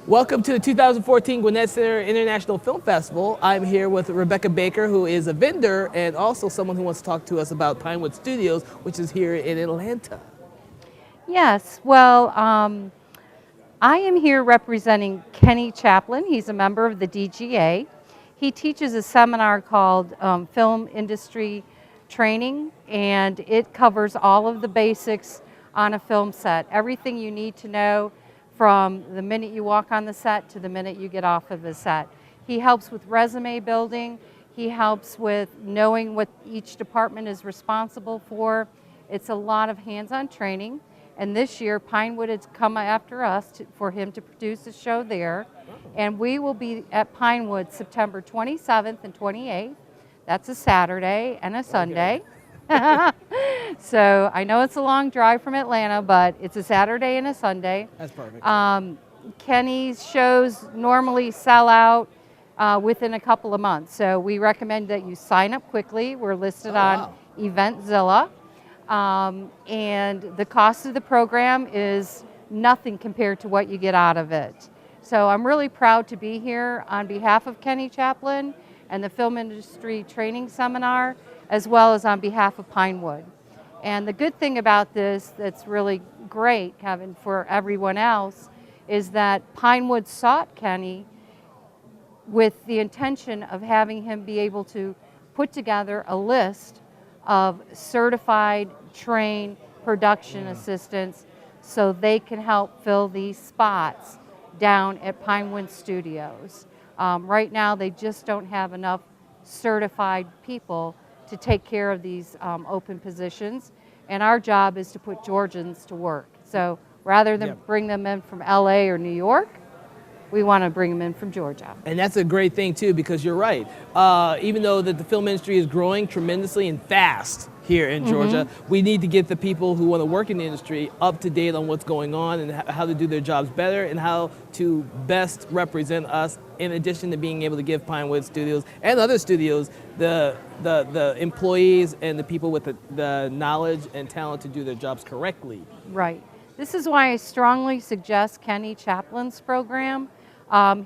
Welcome to the 2014 Gwinnett Center International Film Festival. I'm here with Rebecca Baker, who is a vendor and also someone who wants to talk to us about Pinewood Studios, which is here in Atlanta. Yes, well, I am here representing Kenny Chaplin. He's a member of the DGA. He teaches a seminar called Film Industry Training, and it covers all of the basics on a film set. Everything you need to know from the minute you walk on the set to the minute you get off of the set. He helps with resume building. He helps with knowing what each department is responsible for. It's a lot of hands-on training. And this year, Pinewood has come after us for him to produce a show there. And we will be at Pinewood September 27th and 28th. That's a Saturday and a Sunday. So I know it's a long drive from Atlanta, but it's a Saturday and a Sunday. That's perfect. Kenny's shows normally sell out within a couple of months. So we recommend that you sign up quickly. We're listed on Eventzilla. And the cost of the program is nothing compared to what you get out of it. So I'm really proud to be here on behalf of Kenny Chaplin and the Film Industry Training Seminar, as well as on behalf of Pinewood. And the good thing about this that's really great, Kevin, for everyone else, is that Pinewood sought Kenny with the intention of having him be able to put together a list of certified, trained production assistants so they can help fill these spots down at Pinewood Studios. Right now, they just don't have enough certified people to take care of these open positions, and our job is to put Georgians to work. So rather than bring them in from LA or New York, we want to bring them in from Georgia. And that's a great thing too, because you're right. Even though that the film industry is growing tremendously and fast here in Georgia, we need to get the people who want to work in the industry up to date on what's going on and how to do their jobs better and how to best represent us, in addition to being able to give Pinewood Studios and other studios the employees and the people with the knowledge and talent to do their jobs correctly. Right. This is why I strongly suggest Kenny Chaplin's program.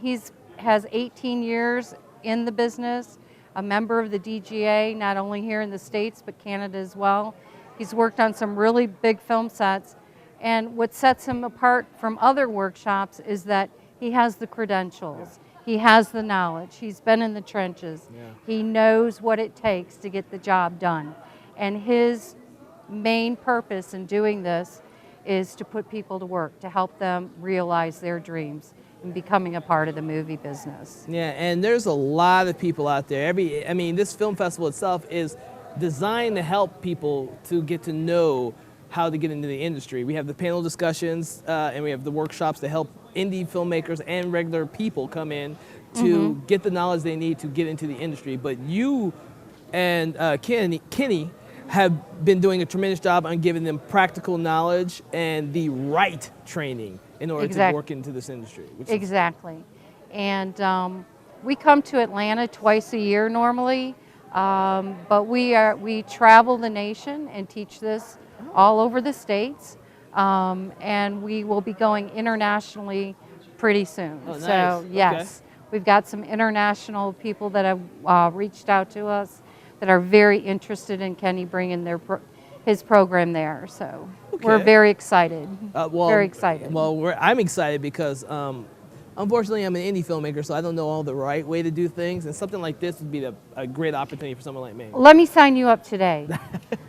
He has 18 years in the business, a member of the DGA, not only here in the States, but Canada as well. He's worked on some really big film sets. And what sets him apart from other workshops is that he has the credentials. He has the knowledge. He's been in the trenches. He knows what it takes to get the job done. And his main purpose in doing this is to put people to work, to help them realize their dreams and becoming a part of the movie business. Yeah, and there's a lot of people out there. I mean, this film festival itself is designed to help people to get to know how to get into the industry. We have the panel discussions and we have the workshops to help indie filmmakers and regular people come in to get the knowledge they need to get into the industry. But you and Kenny have been doing a tremendous job on giving them practical knowledge and the right training in order to work into this industry. Exactly. And we come to Atlanta twice a year normally, but we travel the nation and teach this all over the States, and we will be going internationally pretty soon. Oh, nice. So yes, we've got some international people that have reached out to us that are very interested in Kenny bringing his program there. So we're very excited. Very excited. Well, I'm excited because unfortunately I'm an indie filmmaker, so I don't know all the right way to do things, and something like this would be a great opportunity for someone like me. Let me sign you up today.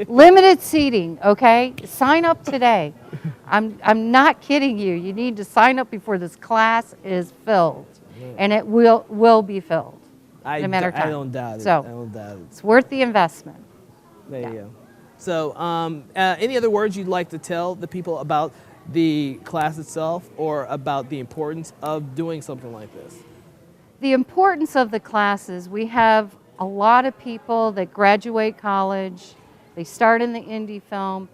Limited seating, okay? Sign up today. I'm not kidding you. You need to sign up before this class is filled, and it will be filled. I no matter time. I don't doubt it. So I don't doubt it. It's worth the investment. There you go. So any other words you'd like to tell the people about the class itself or about the importance of doing something like this? The importance of the classes, we have a lot of people that graduate college, they start in the indie film,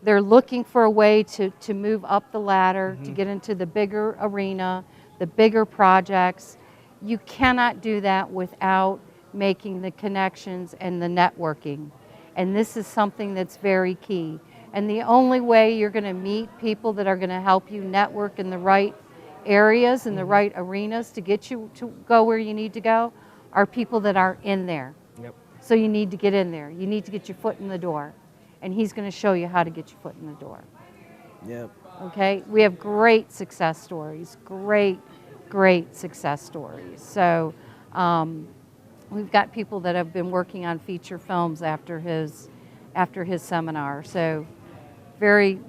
they're looking for a way to move up the ladder, to get into the bigger arena, the bigger projects. You cannot do that without making the connections and the networking. And this is something that's very key. And the only way you're going to meet people that are going to help you network in the right areas and the right arenas to get you to go where you need to go are people that are in there. Yep. So you need to get in there. You need to get your foot in the door. And he's going to show you how to get your foot in the door. Yep. Okay? We have great success stories. Great success stories. So we've got people that have been working on feature films after his seminar. So very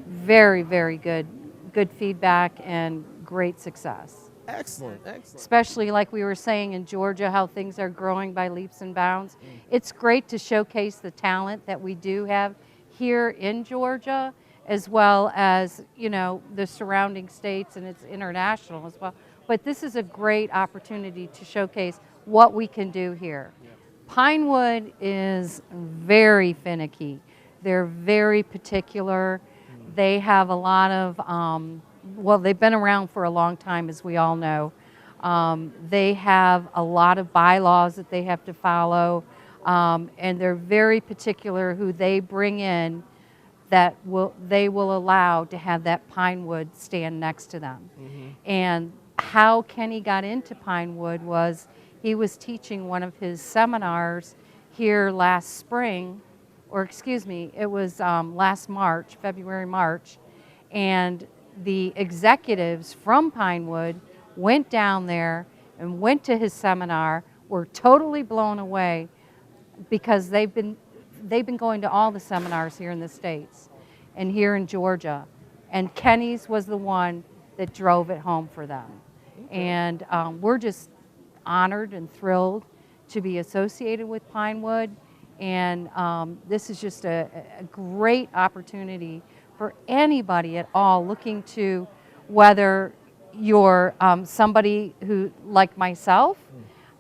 good feedback and great success. Excellent. Especially like we were saying in Georgia, how things are growing by leaps and bounds. It's great to showcase the talent that we do have here in Georgia, as well as, you know, the surrounding states, and it's international as well. But this is a great opportunity to showcase what we can do here. Pinewood is very finicky. They're very particular. They have a lot of, well, they've been around for a long time, as we all know. They have a lot of bylaws that they have to follow, and they're very particular who they bring in that they will allow to have that Pinewood stand next to them. And how Kenny got into Pinewood was he was teaching one of his seminars here last spring, or excuse me, it was last March, February, March, and the executives from Pinewood went down there and went to his seminar, were totally blown away because they've been going to all the seminars here in the States and here in Georgia, and Kenny's was the one that drove it home for them. And we're just honored and thrilled to be associated with Pinewood, and this is just a great opportunity for anybody at all looking to, whether you're somebody who, like myself,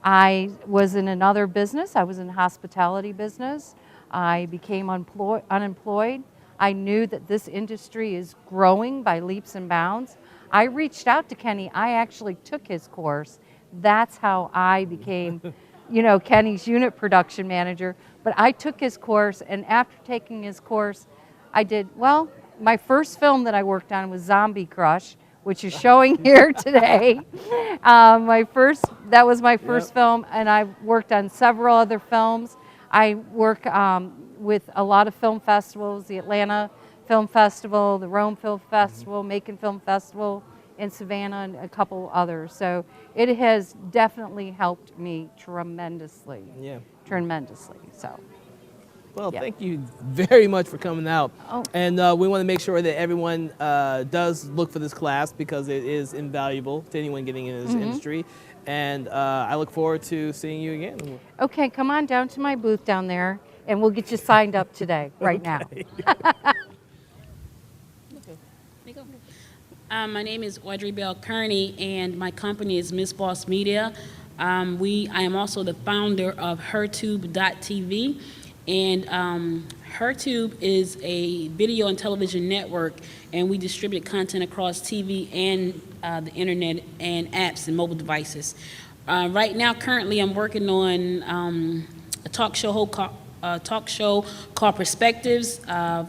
I was in another business, I was in the hospitality business, I became unemployed. I knew that this industry is growing by leaps and bounds. I reached out to Kenny, I actually took his course. That's how I became, you know, Kenny's unit production manager. But I took his course, and after taking his course, I did, well, my first film that I worked on was Zombie Crush, which is showing here today. That was my first film, and I worked on several other films. I work with a lot of film festivals, the Atlanta Film Festival, the Rome Film Festival, Macon Film Festival in Savannah, and a couple others. So it has definitely helped me tremendously. Yeah. Tremendously, so. Well, Yeah. thank you very much for coming out. Oh. And we want to make sure that everyone does look for this class because it is invaluable to anyone getting into this industry. And I look forward to seeing you again. Okay, come on down to my booth down there, and we'll get you signed up today, right now. My name is Audrey Bell Kearney, and my company is Miss Boss Media. I am also the founder of HerTube.tv, and HerTube is a video and television network, and we distribute content across TV and the internet and apps and mobile devices. Right now, currently, I'm working on a talk show called Perspectives, a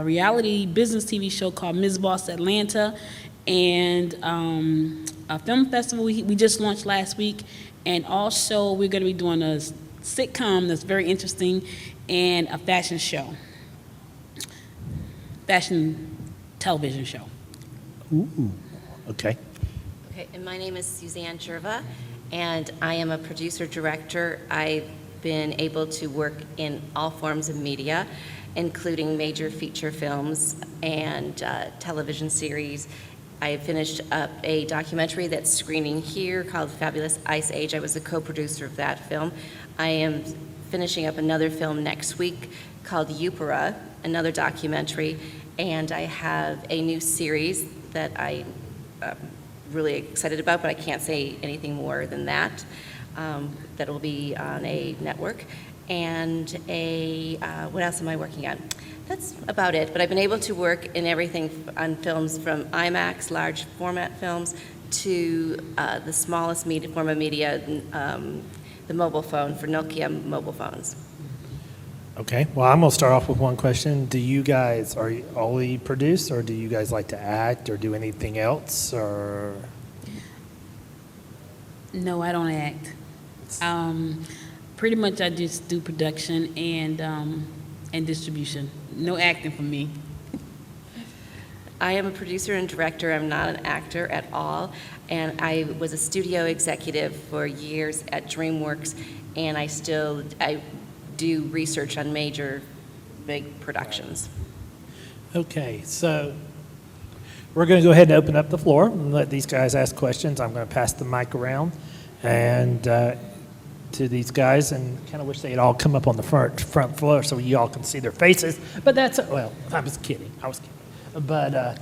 reality business TV show called Ms. Boss Atlanta, and a film festival we just launched last week, and also we're going to be doing a sitcom that's very interesting, and a fashion television show. Ooh, okay. Okay, and my name is Suzanne Jurva, and I am a producer-director. I've been able to work in all forms of media, including major feature films and television series. I finished up a documentary that's screening here called Fabulous Ice Age. I was a co-producer of that film. I am finishing up another film next week called Jurva, another documentary, and I have a new series that I'm really excited about, but I can't say anything more than that. That will be on a network. And what else am I working on? That's about it, but I've been able to work in everything on films from IMAX, large format films, to the smallest form of media, the mobile phone, for Nokia mobile phones. Okay, well, I'm going to start off with one question. Do you guys, are you only produce, or do you guys like to act or do anything else? Or No, I don't act. Pretty much I just do production and distribution. No acting for me. I am a producer and director. I'm not an actor at all. And I was a studio executive for years at DreamWorks, and I do research on major, big productions. Okay, so we're going to go ahead and open up the floor and let these guys ask questions. I'm going to pass the mic around and to these guys, and kind of wish they'd all come up on the front floor so you all can see their faces. But that's, well, I was kidding. But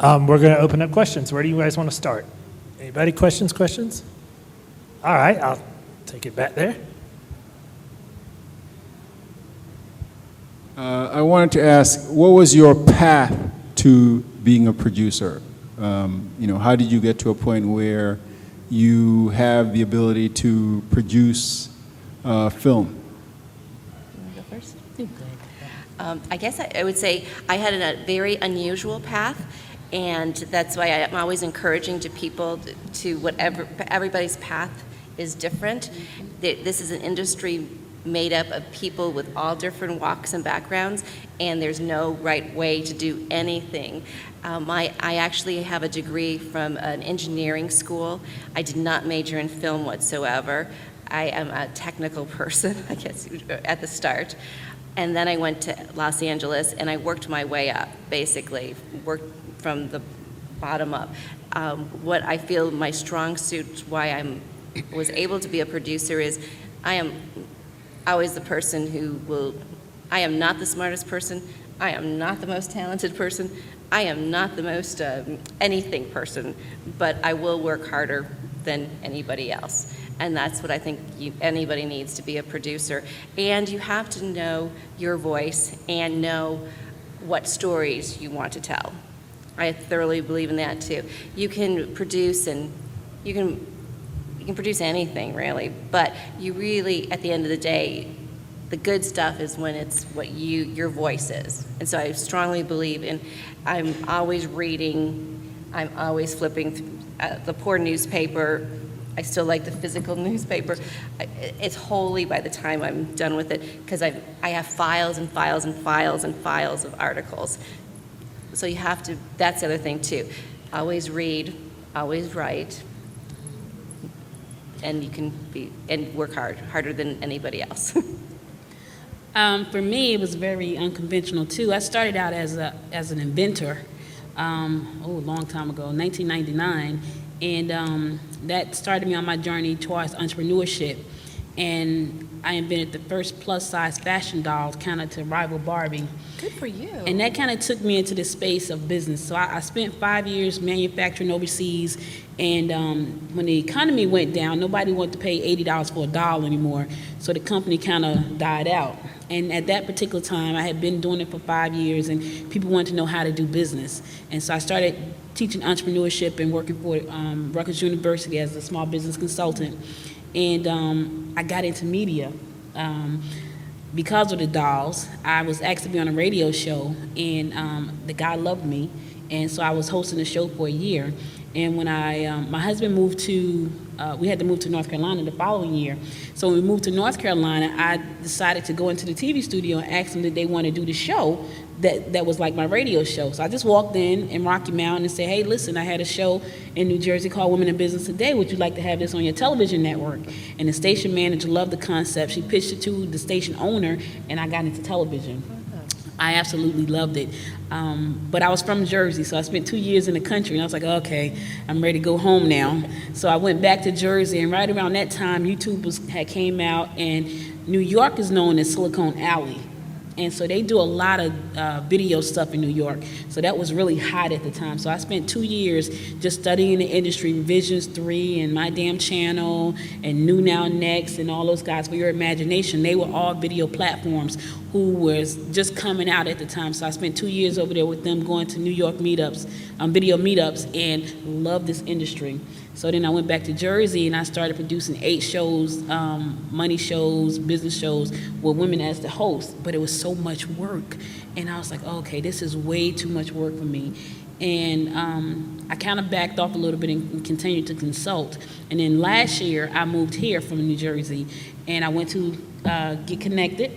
we're going to open up questions. Where do you guys want to start? Anybody? Questions? All right, I'll take it back there. I wanted to ask, what was your path to being a producer? How did you get to a point where you have the ability to produce film? You want to go first? I guess I would say I had a very unusual path, and that's why I'm always encouraging to people to whatever, everybody's path is different. This is an industry made up of people with all different walks and backgrounds, and there's no right way to do anything. I actually have a degree from an engineering school. I did not major in film whatsoever. I am a technical person, I guess, at the start. And then I went to Los Angeles, and I worked my way up, basically, worked from the bottom up. What I feel my strong suit, why I was able to be a producer, is I am always the person I am not the smartest person, I am not the most talented person, I am not the most anything person, but I will work harder than anybody else. And that's what I think anybody needs to be a producer. And you have to know your voice and know what stories you want to tell. I thoroughly believe in that too. You can produce you can produce anything really, but you really, at the end of the day, the good stuff is when it's what your voice is. And so I strongly believe I'm always reading, I'm always flipping through, the poor newspaper. I still like the physical newspaper. It's holy by the time I'm done with it, because I have files and files and files and files of articles. So you have to, that's the other thing too. Always read, always write, and you can work harder than anybody else. For me, it was very unconventional too. I started out as an inventor, a long time ago, 1999, and that started me on my journey towards entrepreneurship. And I invented the first plus-size fashion doll, kind of to rival Barbie. Good for you. And that kind of took me into the space of business. So I spent 5 years manufacturing overseas, and when the economy went down, nobody wanted to pay $80 for a doll anymore. So the company kind of died out. And at that particular time, I had been doing it for 5 years, and people wanted to know how to do business. And so I started teaching entrepreneurship and working for Rutgers University as a small business consultant. And I got into media. Because of the dolls, I was asked to be on a radio show, and the guy loved me, and so I was hosting the show for a year. And when my husband moved we had to move to North Carolina the following year. So when we moved to North Carolina, I decided to go into the TV studio and ask them, did they want to do the show that was like my radio show. So I just walked in Rocky Mount and said, hey, listen, I had a show in New Jersey called Women in Business Today. Would you like to have this on your television network? And the station manager loved the concept. She pitched it to the station owner, and I got into television. I absolutely loved it. But I was from Jersey, so I spent 2 years in the country, and I was like, okay, I'm ready to go home now. So I went back to Jersey, and right around that time, YouTube had came out, and New York is known as Silicon Alley. And so they do a lot of video stuff in New York. So that was really hot at the time. So I spent 2 years just studying the industry, Visions 3 and My Damn Channel and New Now Next and all those guys for your imagination. They were all video platforms who was just coming out at the time. So I spent 2 years over there with them going to New York meetups, video meetups, and loved this industry. So then I went back to Jersey and I started producing 8 shows, money shows, business shows with women as the host, but it was so much work. And I was like, okay, this is way too much work for me. And I kind of backed off a little bit and continued to consult. And then last year, I moved here from New Jersey, and I went to get connected.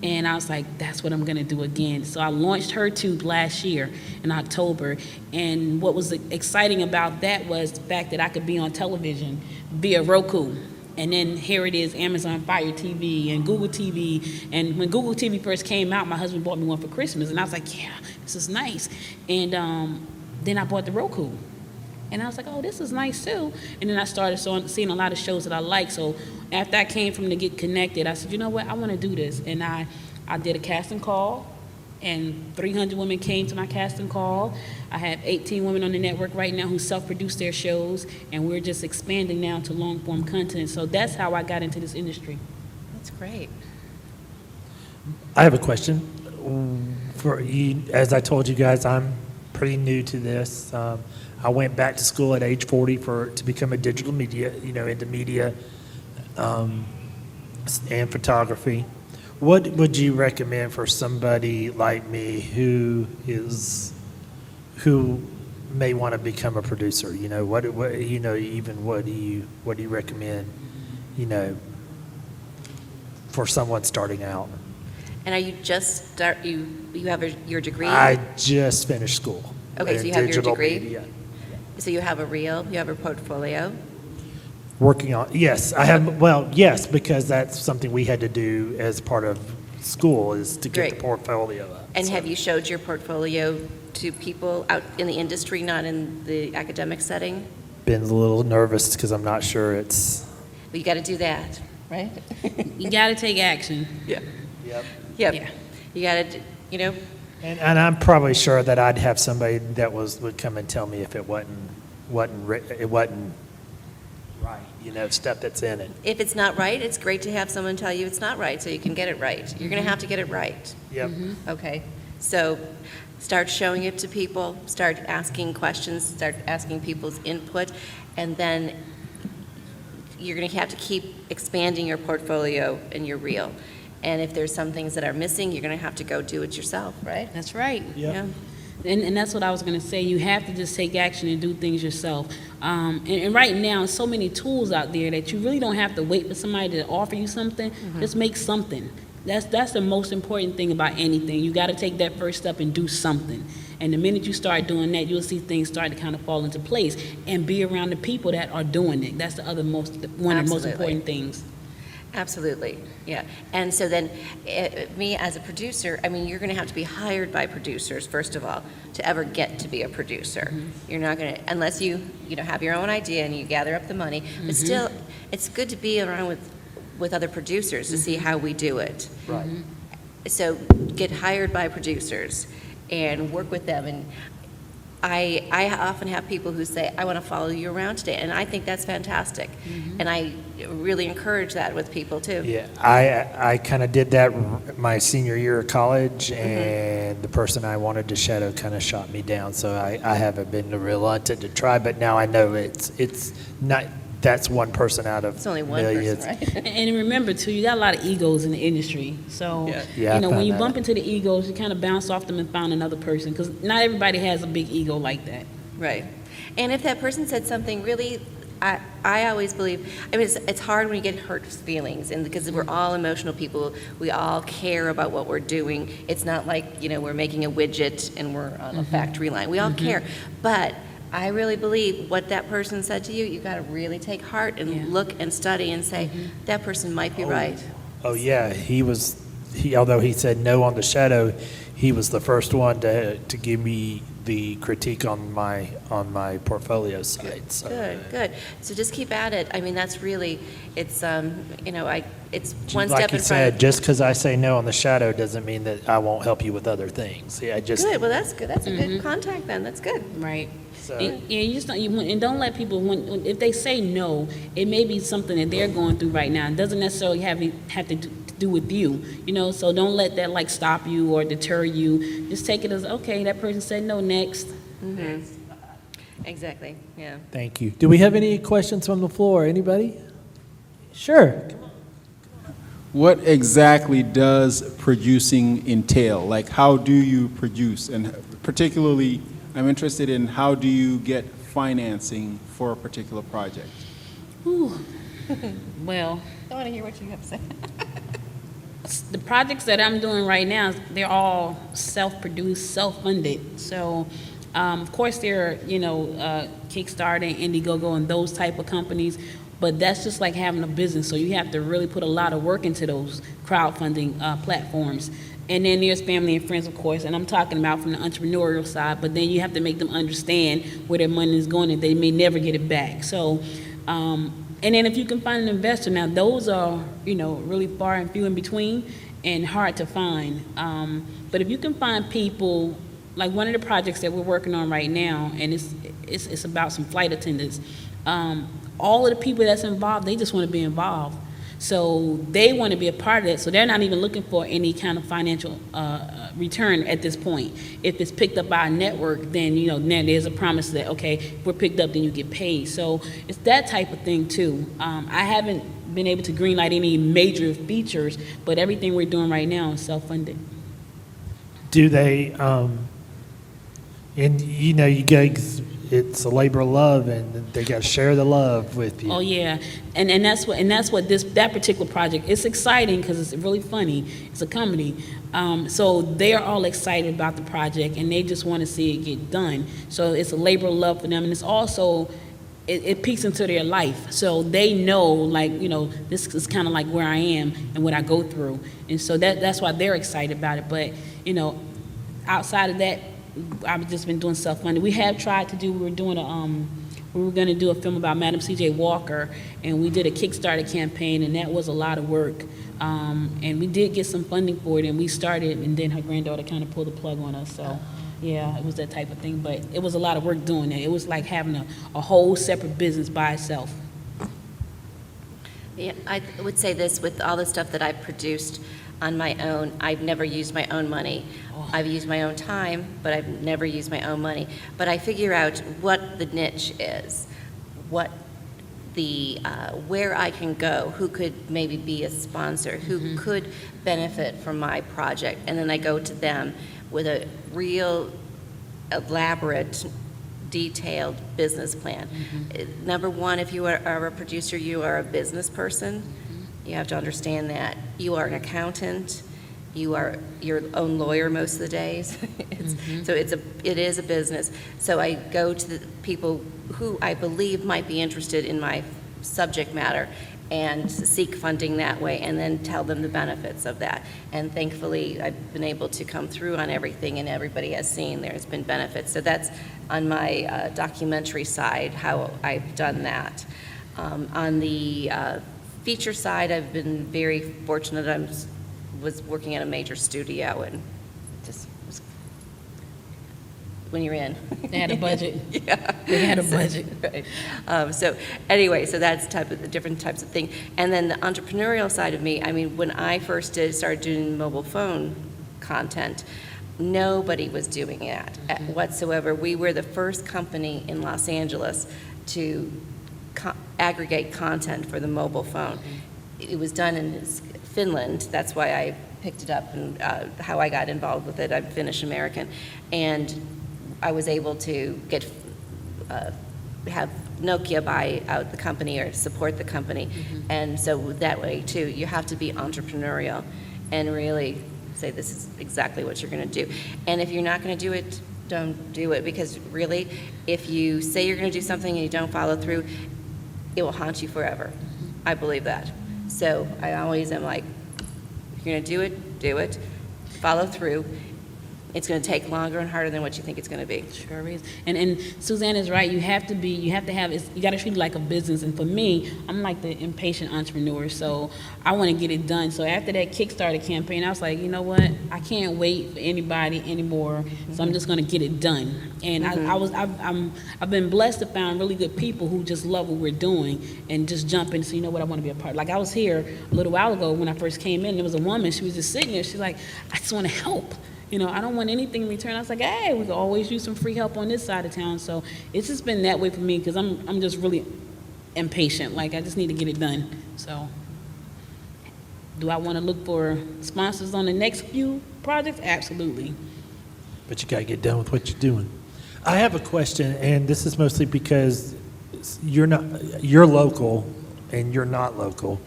And I was like, that's what I'm going to do again. So I launched HerTube last year in October. And what was exciting about that was the fact that I could be on television via Roku. And then here it is, Amazon Fire TV and Google TV. And when Google TV first came out, my husband bought me one for Christmas. And I was like, yeah, this is nice. And then I bought the Roku. And I was like, oh, this is nice too. And then I started seeing a lot of shows that I like. So after I came from to get connected, I said, you know what, I want to do this. And I did a casting call, and 300 women came to my casting call. I have 18 women on the network right now who self-produce their shows, and we're just expanding now to long-form content. So that's how I got into this industry. That's great. I have a question for you. As I told you guys, I'm pretty new to this. I went back to school at age 40 to become a digital media, into media and photography. What would you recommend for somebody like me who may want to become a producer? What do you recommend, for someone starting out? And are you just you have your degree? I just finished school. Okay, so in you have your digital degree? media. So you have a reel, you have a portfolio. Working on, yes, I have, well, yes, because that's something we had to do as part of school, is to get the Great. portfolio up. And So, have you showed your portfolio to people out in the industry, not in the academic setting? Been a little nervous because I'm not sure it's. Well, you got to do that, right? You got to take action. Yeah. Yep. Yep. Yeah. You got to, And I'm probably sure that I'd have somebody that would come and tell me if it wasn't right, stuff that's in it. if it's not right, it's great to have someone tell you it's not right so you can get it right. You're going to have to get it right. Yep. Okay, so start showing it to people, start asking questions, start asking people's input, and then you're going to have to keep expanding your portfolio and your reel. And if there's some things that are missing, you're going to have to go do it yourself, right? That's right. Yep. Yeah. And that's what I was going to say. You have to just take action and do things yourself. And right now, so many tools out there that you really don't have to wait for somebody to offer you something. Just make something. That's the most important thing about anything. You got to take that first step and do something. And the minute you start doing that, you'll see things start to kind of fall into place. And be around the people that are doing it. That's the other one of the most Absolutely. important things. Absolutely, yeah. And so then, me as a producer, I mean, you're going to have to be hired by producers, first of all, to ever get to be a producer. You're not going to, unless you have your own idea and you gather up the money. But still, it's good to be around with other producers to see how we do it. Right. So get hired by producers and work with them. And I often have people who say, I want to follow you around today. And I think that's fantastic. And I really encourage that with people too. Yeah, I kind of did that my senior year of college, and the person I wanted to shadow kind of shot me down. So I haven't been reluctant to try, but now I know it's not. That's one person out of It's only one millions. person, right? And remember, too, you got a lot of egos in the industry. So, Yeah, I when found you that bump out. into the egos, you kind of bounce off them and find another person. Because not everybody has a big ego like that. Right. And if that person said something really, I always believe, I mean, it's hard when you get hurt feelings, and because we're all emotional people, we all care about what we're doing. It's not like, we're making a widget and we're on a factory line. We all care. But I really believe what that person said to you, you got to really take heart and look and study and say, that person might be right. Oh yeah, although he said no on the shadow, he was the first one to give me the critique on my portfolio site. So. Good. So just keep at it. I mean, that's really, it's, it's one Like step you in front said, of. just because I say no on the shadow doesn't mean that I won't help you with other things. Yeah, Good, well, that's good. That's a good contact then. That's good. Right. So- And you just don't let people, if they say no, it may be something that they're going through right now. It doesn't necessarily have to do with you, so don't let that stop you or deter you. Just take it as, okay, that person said no, next. Exactly, yeah. Thank you. Do we have any questions from the floor? Anybody? Sure. What exactly does producing entail? Like, how do you produce? And particularly, I'm interested in how do you get financing for a particular project? Whew. Well, I want to hear what you have to say. the projects that I'm doing right now, they're all self-produced, self-funded. So, of course, there are, Kickstarter and Indiegogo and those type of companies, but that's just like having a business. So you have to really put a lot of work into those crowdfunding platforms. And then there's family and friends, of course, and I'm talking about from the entrepreneurial side, but then you have to make them understand where their money is going and they may never get it back. So, and then if you can find an investor, now those are, really far and few in between and hard to find. But if you can find people, like one of the projects that we're working on right now, and it's about some flight attendants, all of the people that's involved, they just want to be involved. So they want to be a part of it. So they're not even looking for any kind of financial return at this point. If it's picked up by a network, then then there's a promise that if we're picked up, then you get paid. So it's that type of thing too. I haven't been able to greenlight any major features, but everything we're doing right now is self-funded. Do they, and you guys, it's a labor of love, and they got to share the love with you. Oh yeah, and that's what that particular project. It's exciting because it's really funny. It's a comedy, so they are all excited about the project, and they just want to see it get done. So it's a labor of love for them, and it's also it peeks into their life, so they know this is kind of like where I am and what I go through, and so that's why they're excited about it. But outside of that, I've just been doing self-funded. We have tried to do, we were going to do a film about Madam C.J. Walker, and we did a Kickstarter campaign, and that was a lot of work. And we did get some funding for it, and we started, and then her granddaughter kind of pulled the plug on us. So, yeah, it was that type of thing. But it was a lot of work doing it. It was like having a whole separate business by itself. Yeah, I would say this, with all the stuff that I've produced on my own, I've never used my own money. I've used my own time, but I've never used my own money. But I figure out what the niche is, what the where I can go, who could maybe be a sponsor, who could benefit from my project, and then I go to them with a real elaborate, detailed business plan. Number one, if you are a producer, you are a business person. You have to understand that. You are an accountant. You are your own lawyer most of the days. So it is a business. So I go to the people who I believe might be interested in my subject matter and seek funding that way, and then tell them the benefits of that. And thankfully, I've been able to come through on everything, and everybody has seen there's been benefits. So that's on my documentary side, how I've done that. On the feature side, I've been very fortunate. I was working at a major studio, and just was, when you're in. They had a budget. Yeah. They had a budget. Right. So anyway, so that's the different types of thing. And then the entrepreneurial side of me, I mean, when I first started doing mobile phone content, nobody was doing that whatsoever. We were the first company in Los Angeles to aggregate content for the mobile phone. It was done in Finland. That's why I picked it up, and how I got involved with it. I'm Finnish American, and I was able to get have Nokia buy out the company or support the company, and so that way too, you have to be entrepreneurial and really say this is exactly what you're going to do. And if you're not going to do it, don't do it, because really, if you say you're going to do something and you don't follow through, it will haunt you forever. I believe that. So I always am like, if you're going to do it, follow through. It's going to take longer and harder than what you think it's going to be. Sure is. And Suzanne is right. You got to treat it like a business. And for me, I'm like the impatient entrepreneur, so I want to get it done. So after that Kickstarter campaign, I was like, you know what? I can't wait for anybody anymore. So I'm just going to get it done. And I've been blessed to find really good people who just love what we're doing and just jump in. So you know what? I want to be a part. Like I was here a little while ago when I first came in. There was a woman. She was just sitting there. She's like, I just want to help. I don't want anything in return. I was like, hey, we can always use some free help on this side of town. So it's just been that way for me because I'm just really impatient. Like, I just need to get it done. So do I want to look for sponsors on the next few projects? Absolutely. But you got to get done with what you're doing. I have a question, and this is mostly because you're local and you're not local.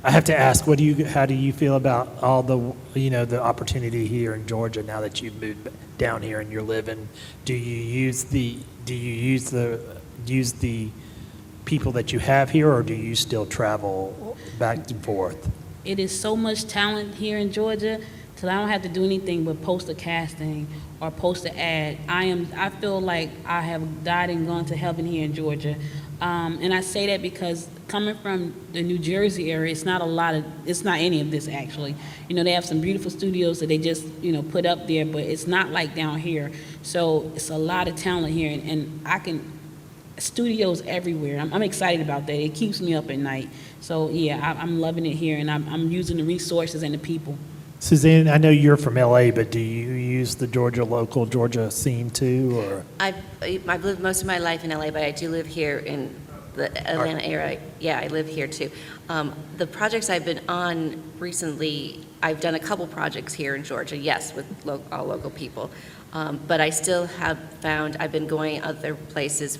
I have to ask, how do you feel about all the opportunity here in Georgia now that you've moved down here and you're living? Do you use the people that you have here, or do you still travel back and forth? It is so much talent here in Georgia till I don't have to do anything but post a casting or post an ad. I feel like I have died and gone to heaven here in Georgia. And I say that because coming from the New Jersey area, it's not any of this actually. They have some beautiful studios that they just, put up there, but it's not like down here. So it's a lot of talent here, and studios everywhere. I'm excited about that. It keeps me up at night. So yeah, I'm loving it here, and I'm using the resources and the people. Suzanne, I know you're from LA, but do you use the Georgia scene too, or? I've lived most of my life in LA, but I do live here in the Atlanta area. Yeah, I live here too. The projects I've been on recently, I've done a couple projects here in Georgia, yes, with all local people. But I still have found I've been going other places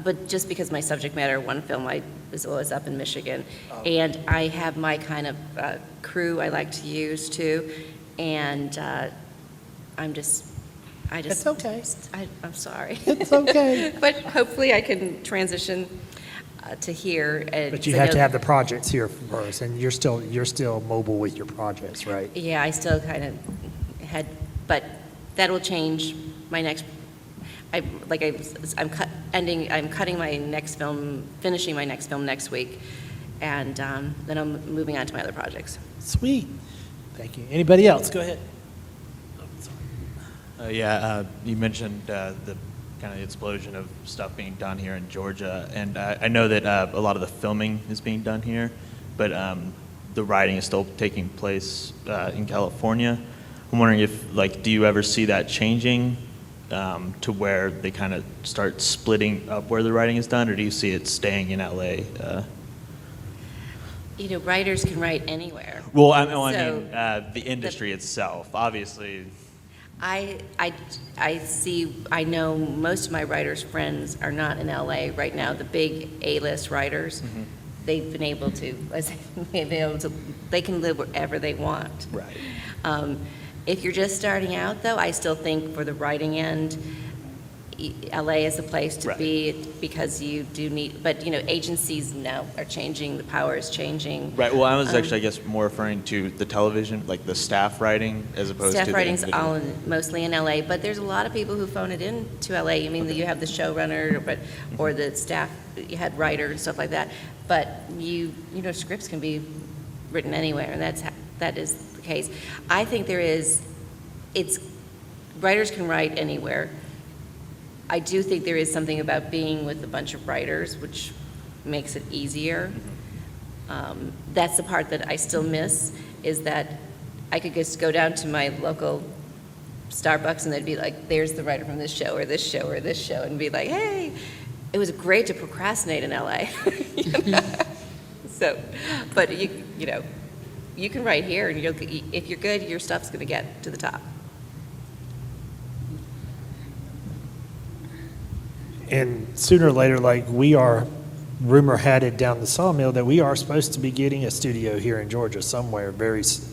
but just because my subject matter, one film I was always up in Michigan, and I have my kind of crew I like to use too, and It's okay. I'm sorry. It's okay. But hopefully I can transition to here. But you have to have the projects here first, and you're still mobile with your projects, right? Yeah, I still kind of but that will change my next. I'm cutting my next film, finishing my next film next week, and then I'm moving on to my other projects. Sweet. Thank you. Anybody else? Go ahead. You mentioned the kind of explosion of stuff being done here in Georgia, and I know that a lot of the filming is being done here, but the writing is still taking place in California. I'm wondering if, do you ever see that changing to where they kind of start splitting up where the writing is done, or do you see it staying in LA? Writers can write anywhere. Well, I mean the industry itself, obviously. I know most of my writers' friends are not in LA right now. The big A-list writers, they've been able to, they can live wherever they want. Right. If you're just starting out, though, I still think for the writing end, LA is the place to be because you do need, but agencies now are changing, the power is changing. Right, well, I was actually, I guess, more referring to the television, like the staff writing as opposed to Staff writing's the mostly in LA, but there's a lot of people who phone it in to LA. I mean, you have the showrunner, or the staff, you had writer and stuff like that, but scripts can be written anywhere, and that is the case. I think writers can write anywhere. I do think there is something about being with a bunch of writers which makes it easier. That's the part that I still miss, is that I could just go down to my local Starbucks and they'd be like, there's the writer from this show or this show or this show, and be like, hey, it was great to procrastinate in LA. So, but you can write here, and if you're good, your stuff's going to get to the top. And sooner or later, we are, rumor had it down the sawmill that we are supposed to be getting a studio here in Georgia somewhere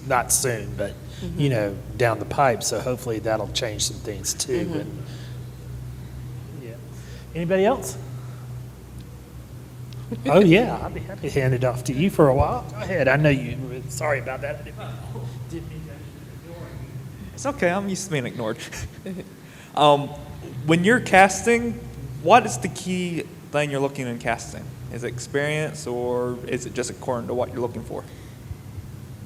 not soon, but, down the pipe. So hopefully that'll change some things too. And, yeah. Anybody else? Oh, yeah. I'd be happy to hand it off to you for a while. Go ahead. I know you. Sorry about that. I didn't mean to ignore you. It's okay. I'm used to being ignored. When you're casting, what is the key thing you're looking in casting? Is it experience, or is it just according to what you're looking for?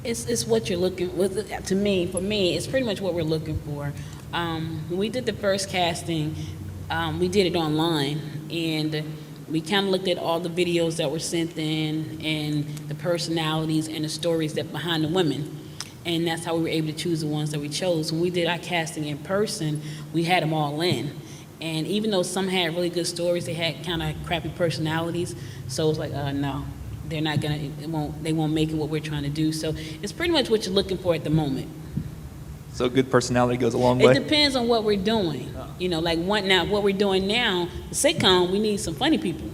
It's what you're looking with. For me, it's pretty much what we're looking for. When we did the first casting, we did it online, and we kind of looked at all the videos that were sent in and the personalities and the stories that behind the women. And that's how we were able to choose the ones that we chose. When we did our casting in person, we had them all in. And even though some had really good stories, they had kind of crappy personalities. So it was like, no, they're not gonna, they won't make it what we're trying to do. So it's pretty much what you're looking for at the moment. So a good personality goes a long It way. depends on what we're doing. You know, like what we're doing now, the sitcom, we need some funny people.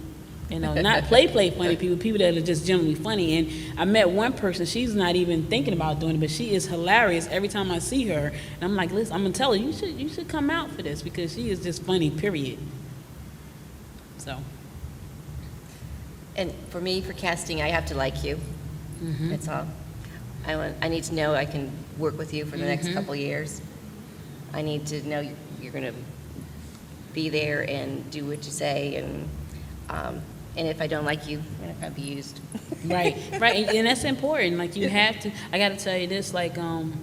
You know, not play funny people, people that are just generally funny. And I met one person, she's not even thinking about doing it, but she is hilarious every time I see her. And I'm like, listen, I'm gonna tell her, you should come out for this because she is just funny, period. So. And for me, for casting, I have to like you. That's all. I need to know I can work with you for the next couple years. I need to know you're going to be there and do what you say, and if I don't like you, I'm not going to be used. Right, and that's important. Like you have to. I got to tell you this. Like,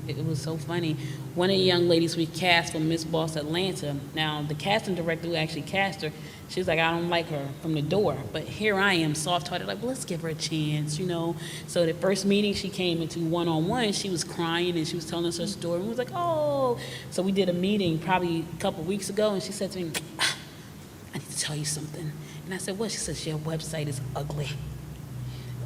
it was so funny. One of the young ladies we cast for Miss Boss Atlanta. Now, the casting director who actually cast her, she was like, I don't like her from the door. But here I am, soft-hearted, like, well, let's give her a chance, you know. So the first meeting she came into one-on-one, she was crying and she was telling us her story. And we was like, oh. So we did a meeting probably a couple weeks ago, and she said to me, I need to tell you something. And I said, what? She said, your website is ugly.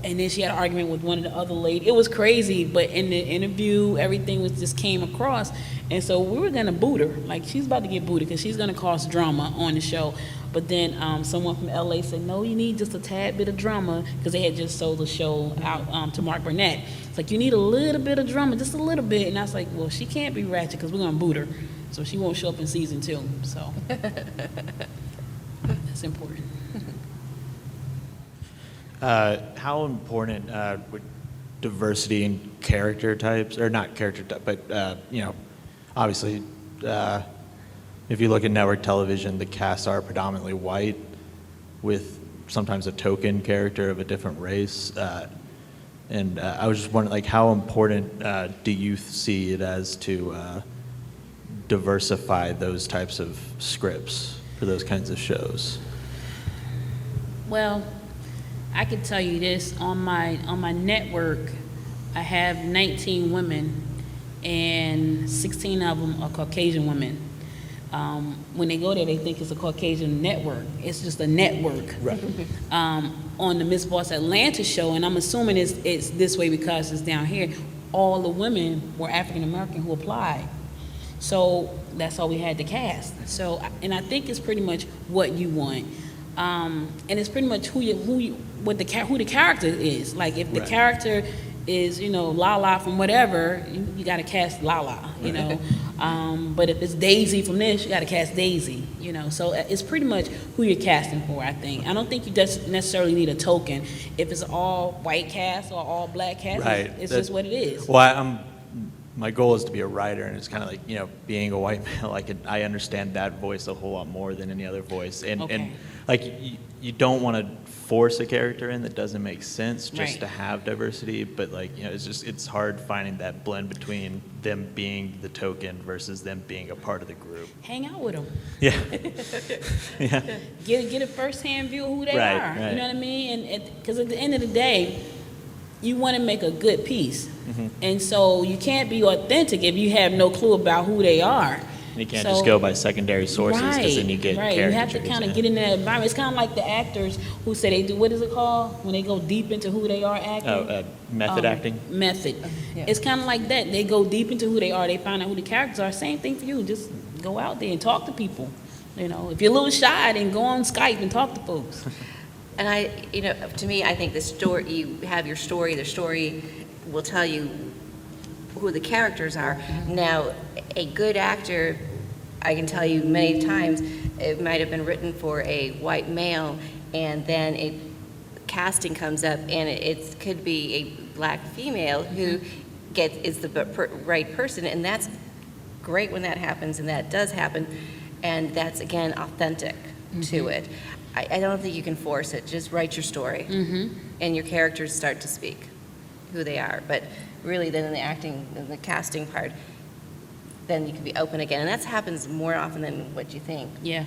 And then she had an argument with one of the other ladies. It was crazy, but in the interview, everything was just came across. And so we were going to boot her. Like, she's about to get booted because she's going to cause drama on the show. But then someone from LA said, no, you need just a tad bit of drama because they had just sold the show out to Mark Burnett. It's like, you need a little bit of drama, just a little bit. And I was like, well, she can't be ratchet because we're going to boot her. So she won't show up in season 2. So that's important. How important would diversity in character types, or not character type, but you know, obviously, if you look at network television, the casts are predominantly white, with sometimes a token character of a different race. And I was just wondering, like, how important do you see it as to diversify those types of scripts for those kinds of shows? Well, I can tell you this, on my network, I have 19 women, and 16 of them are Caucasian women. When they go there, they think it's a Caucasian network. It's just a network. Right. On the Miss Boss Atlanta show, and I'm assuming it's this way because it's down here, all the women were African American who applied. So that's all we had to cast. So, and I think it's pretty much what you want. And it's pretty much who the character is. Like, if the Right. character is, you know, Lala from whatever, you got to cast Lala, you know. But if it's Daisy from this, you got to cast Daisy, you know. So it's pretty much who you're casting for, I think. I don't think you just necessarily need a token. If it's all white cast or all black cast, Right. it's just what it is. Well, my goal is to be a writer, and it's kind of like, you know, being a white male, I understand that voice a whole lot more than any other voice. And Okay. like, you don't want to force a character in that doesn't make sense just Right. to have diversity, but, like, you know, it's hard finding that blend between them being the token versus them being a part of the group. Hang out with them. Yeah. Yeah. Get a first-hand view of who they Right, are. right. You know what I mean? And because at the end of the day, you want to make a good piece. And so you can't be authentic if you have no clue about who they are. And you can't So- just go by secondary sources, because then you get right. You have to caricatures, kind of yeah. get in that environment. It's kind of like the actors who say they do, what is it called? When they go deep into who they are acting? Method acting. Method. Yeah. It's kind of like that. They go deep into who they are. They find out who the characters are. Same thing for you. Just go out there and talk to people. You know, if you're a little shy, then go on Skype and talk to folks. And you know, to me, I think the story, you have your story, the story will tell you who the characters are. Now, a good actor, I can tell you many times, it might have been written for a white male, and then casting comes up, and it could be a black female who is the right person, and that's great when that happens, and that does happen, and that's, again, authentic to it. I don't think you can force it. Just write your story, and your characters start to speak who they are. But really, then in the acting, the casting part, then you can be open again, and that happens more often than what you think. Yeah,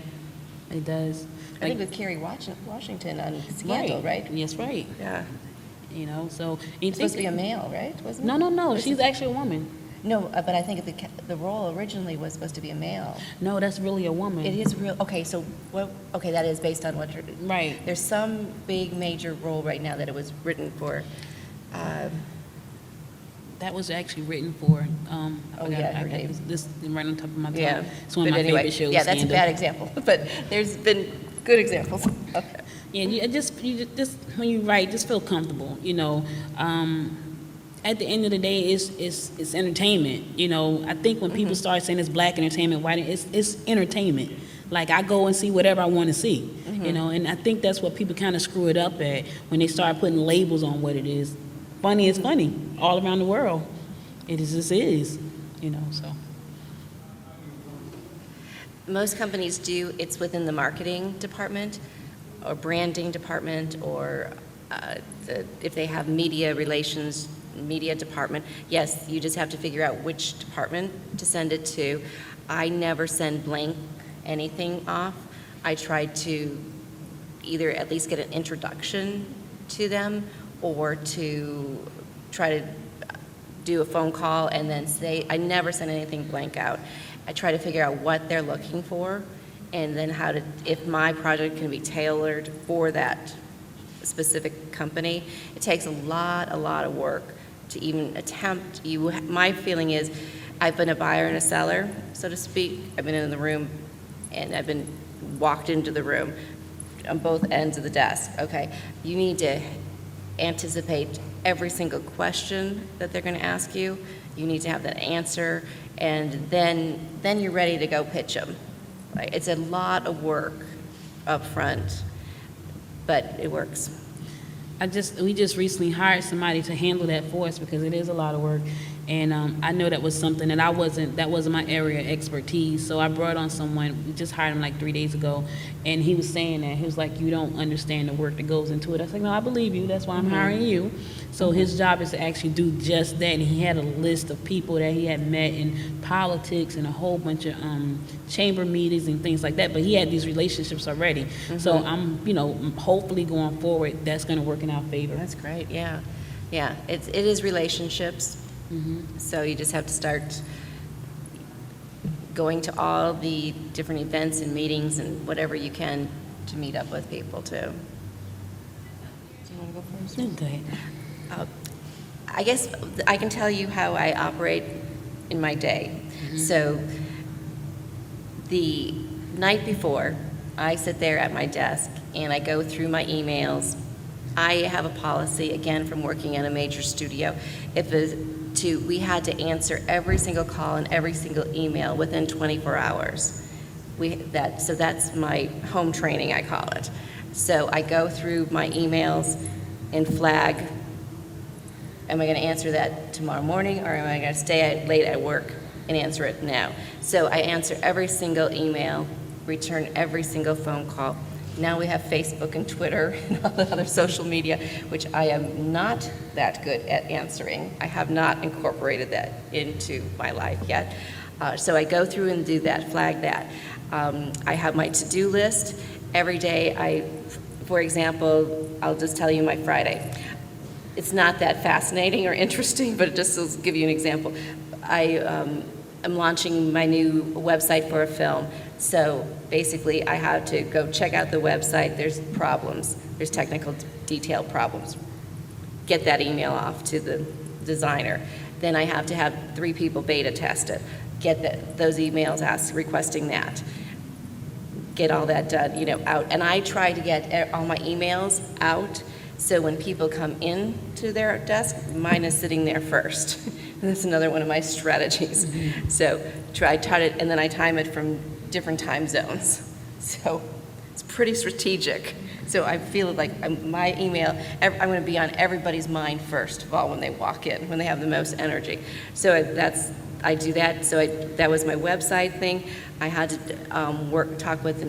it does. I think with Kerry Washington on Scandal, right? Yes, right. Yeah. You know, so you It's supposed to be a male, right? Wasn't it? No. She's actually a woman. No, but I think the role originally was supposed to be a male. No, that's really a woman. It is real. Okay, so what? Okay, that is based on what you're. Right. There's some big major role right now that it was written for. That was actually written for, I forgot, yeah, her I name. got this right on top of my tongue. Yeah. It's one of But my anyway, favorite shows. yeah, that's a Scandal. bad example, but there's been good examples of that. Yeah, you just when you write, just feel comfortable. At the end of the day, it's entertainment. I think when people start saying it's black entertainment, white, it's entertainment. Like I go and see whatever I want to see. And I think that's what people kind of screw it up at when they start putting labels on what it is. Funny is funny all around the world. It just is. So. Most companies do, it's within the marketing department or branding department, or if they have media relations, media department. Yes, you just have to figure out which department to send it to. I never send blank anything off. I try to either at least get an introduction to them, or to try to do a phone call and then say, I never send anything blank out. I try to figure out what they're looking for, and then if my project can be tailored for that specific company. It takes a lot of work to even attempt. My feeling is, I've been a buyer and a seller, so to speak. I've been in the room, and I've been walked into the room on both ends of the desk. Okay, you need to anticipate every single question that they're going to ask you. You need to have that answer, and then you're ready to go pitch them. Like, it's a lot of work up front, but it works. We just recently hired somebody to handle that for us because it is a lot of work. And I know that was something that that wasn't my area of expertise. So I brought on someone, we just hired him like 3 days ago, and he was saying that, he was like, you don't understand the work that goes into it. I was like, no, I believe you, that's why I'm hiring you. So his job is to actually do just that, and he had a list of people that he had met in politics and a whole bunch of chamber meetings and things like that, but he had these relationships already. So I'm, hopefully going forward, that's gonna work in our favor. That's great, yeah. Yeah, it is relationships. So you just have to start going to all the different events and meetings and whatever you can to meet up with people too. Do you want to go first? Go ahead. I guess I can tell you how I operate in my day. So the night before, I sit there at my desk and I go through my emails. I have a policy, again, from working at a major studio. We had to answer every single call and every single email within 24 hours. So that's my home training, I call it. So I go through my emails and flag, am I going to answer that tomorrow morning, or am I going to stay late at work and answer it now? So I answer every single email, return every single phone call. Now we have Facebook and Twitter and all the other social media, which I am not that good at answering. I have not incorporated that into my life yet. So I go through and do that, flag that. I have my to-do list. Every day for example, I'll just tell you my Friday. It's not that fascinating or interesting, but just will give you an example. I am launching my new website for a film. So basically, I have to go check out the website. There's problems. There's technical detail problems. Get that email off to the designer. Then I have to have 3 people beta test it. Get those emails requesting that. Get all that done, out. And I try to get all my emails out, so when people come in to their desk, mine is sitting there first. That's another one of my strategies. So try to, and then I time it from different time zones. So it's pretty strategic. So I feel like my email, I'm going to be on everybody's mind first of all when they walk in, when they have the most energy. So I do that. So that was my website thing. I had to talk with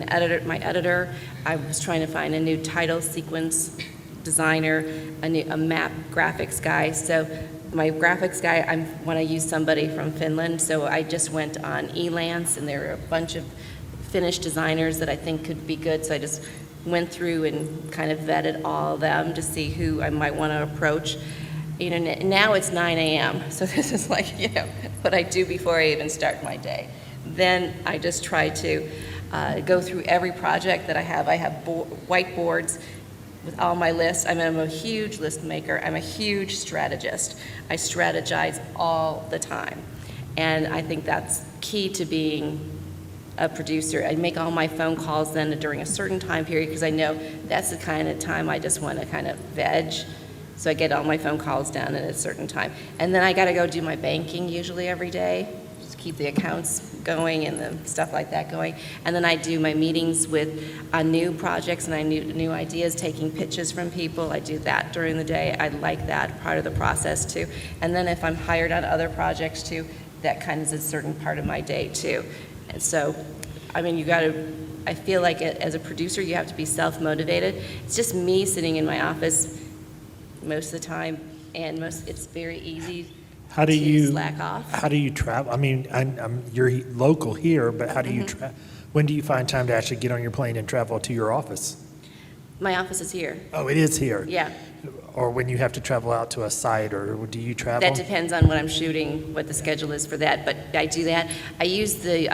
my editor. I was trying to find a new title sequence designer, a map graphics guy. So my graphics guy, I want to use somebody from Finland, so I just went on Elance, and there are a bunch of Finnish designers that I think could be good, so I just went through and kind of vetted all of them to see who I might want to approach. Now it's 9 a.m., so this is like, what I do before I even start my day. Then I just try to go through every project that I have. I have whiteboards with all my lists. I'm a huge list maker. I'm a huge strategist. I strategize all the time. And I think that's key to being a producer. I make all my phone calls then during a certain time period because I know that's the kind of time I just want to kind of veg. So I get all my phone calls done at a certain time. And then I got to go do my banking usually every day, just keep the accounts going and the stuff like that going. And then I do my meetings with new projects and new ideas, taking pitches from people. I do that during the day. I like that part of the process too. And then if I'm hired on other projects too, that kind of is a certain part of my day too. And so, I mean, I feel like as a producer, you have to be self-motivated. It's just me sitting in my office most of the time, and it's very easy to slack off. How do you travel? I mean, you're local here, but how do you when do you find time to actually get on your plane and travel to your office? My office is here. Oh, it is here? Yeah. Or when you have to travel out to a site, or do you travel? That depends on what I'm shooting, what the schedule is for that, but I do that. I use the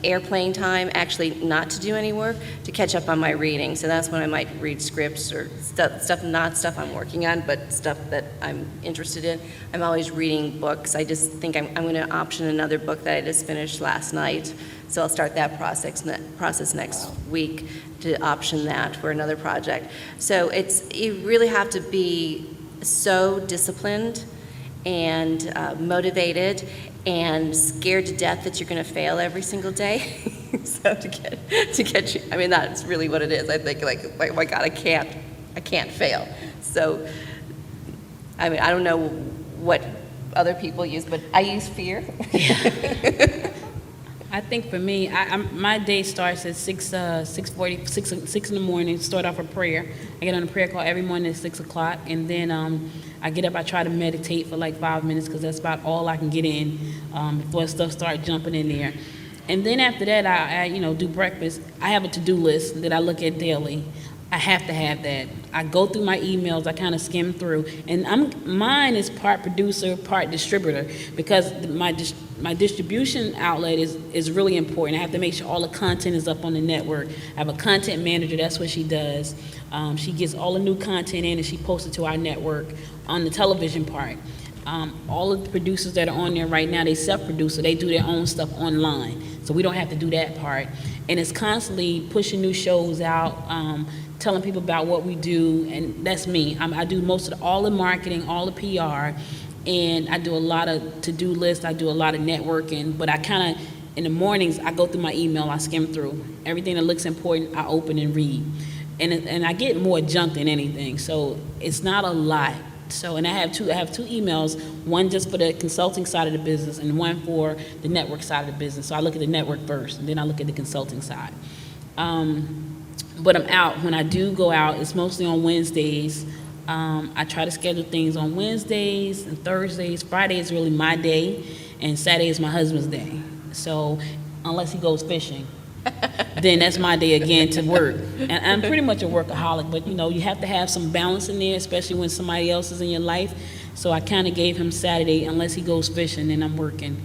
airplane time actually not to do any work, to catch up on my reading. So that's when I might read scripts or not stuff I'm working on, but stuff that I'm interested in. I'm always reading books. I just think I'm going to option another book that I just finished last night. So I'll start that process next week to option that for another project. So you really have to be so disciplined and motivated and scared to death that you're going to fail every single day. So to get you, I mean, that's really what it is. I think like oh my God, I can't fail. So I mean, I don't know what other people use, but I use fear. I think for me, my day starts at 6:40, 6 in the morning. Start off with prayer. I get on a prayer call every morning at 6 o'clock, and then I get up. I try to meditate for like 5 minutes because that's about all I can get in before stuff starts jumping in there. And then after that, I do breakfast. I have a to-do list that I look at daily. I have to have that. I go through my emails, I kind of skim through, and mine is part producer, part distributor, because my distribution outlet is really important. I have to make sure all the content is up on the network. I have a content manager, that's what she does. She gets all the new content in and she posts it to our network on the television part. All of the producers that are on there right now, they self-produce, so they do their own stuff online. So we don't have to do that part. And it's constantly pushing new shows out, telling people about what we do, and that's me. I do all the marketing, all the PR, and I do a lot of to-do lists, I do a lot of networking, but I kind of, in the mornings, I go through my email, I skim through. Everything that looks important, I open and read. And I get more junk than anything, so it's not a lot. So, and I have two emails, one just for the consulting side of the business and one for the network side of the business. So I look at the network first, and then I look at the consulting side. But I'm out. When I do go out, it's mostly on Wednesdays. I try to schedule things on Wednesdays and Thursdays. Friday is really my day, and Saturday is my husband's day. So unless he goes fishing, then that's my day again to work. And I'm pretty much a workaholic, but you have to have some balance in there, especially when somebody else is in your life. So I kind of gave him Saturday, unless he goes fishing, and I'm working.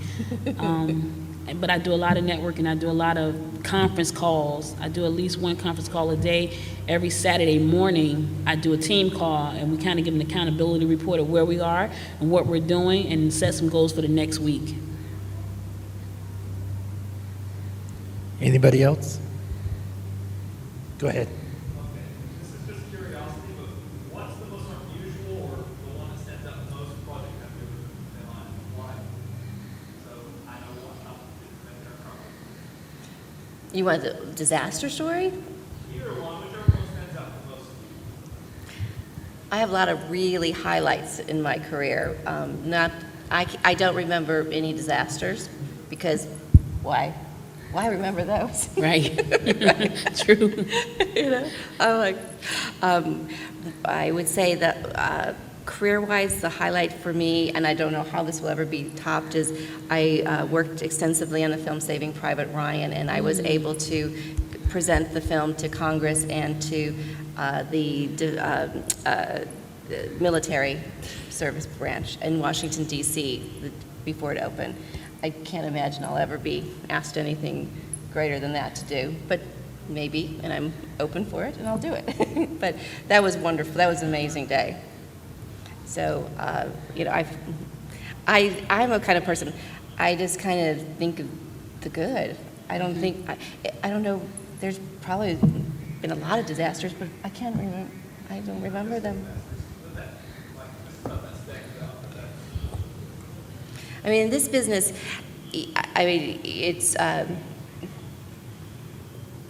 But I do a lot of networking. I do a lot of conference calls. I do at least one conference call a day. Every Saturday morning, I do a team call, and we kind of give an accountability report of where we are and what we're doing, and set some goals for the next week. Anybody else? Go ahead. Okay, this is just curiosity, but what's the most unusual or the one that stands out the most project have you ever been on? Why? So I know what not to make their comment. You want a disaster story? Either one, whichever one stands out the most. I have a lot of really highlights in my career. I don't remember any disasters because why? Why remember those? Right. True. I would say that career-wise, the highlight for me, and I don't know how this will ever be topped, is I worked extensively on the film Saving Private Ryan, and I was able to present the film to Congress and to the military service branch in Washington, D.C. before it opened. I can't imagine I'll ever be asked anything greater than that to do, but maybe, and I'm open for it, and I'll do it. But that was wonderful. That was an amazing day. So, you know, I'm a kind of person, I just kind of think of the good. I don't think, I don't know, there's probably been a lot of disasters, but I don't remember them. I mean, in this business, I mean, it's,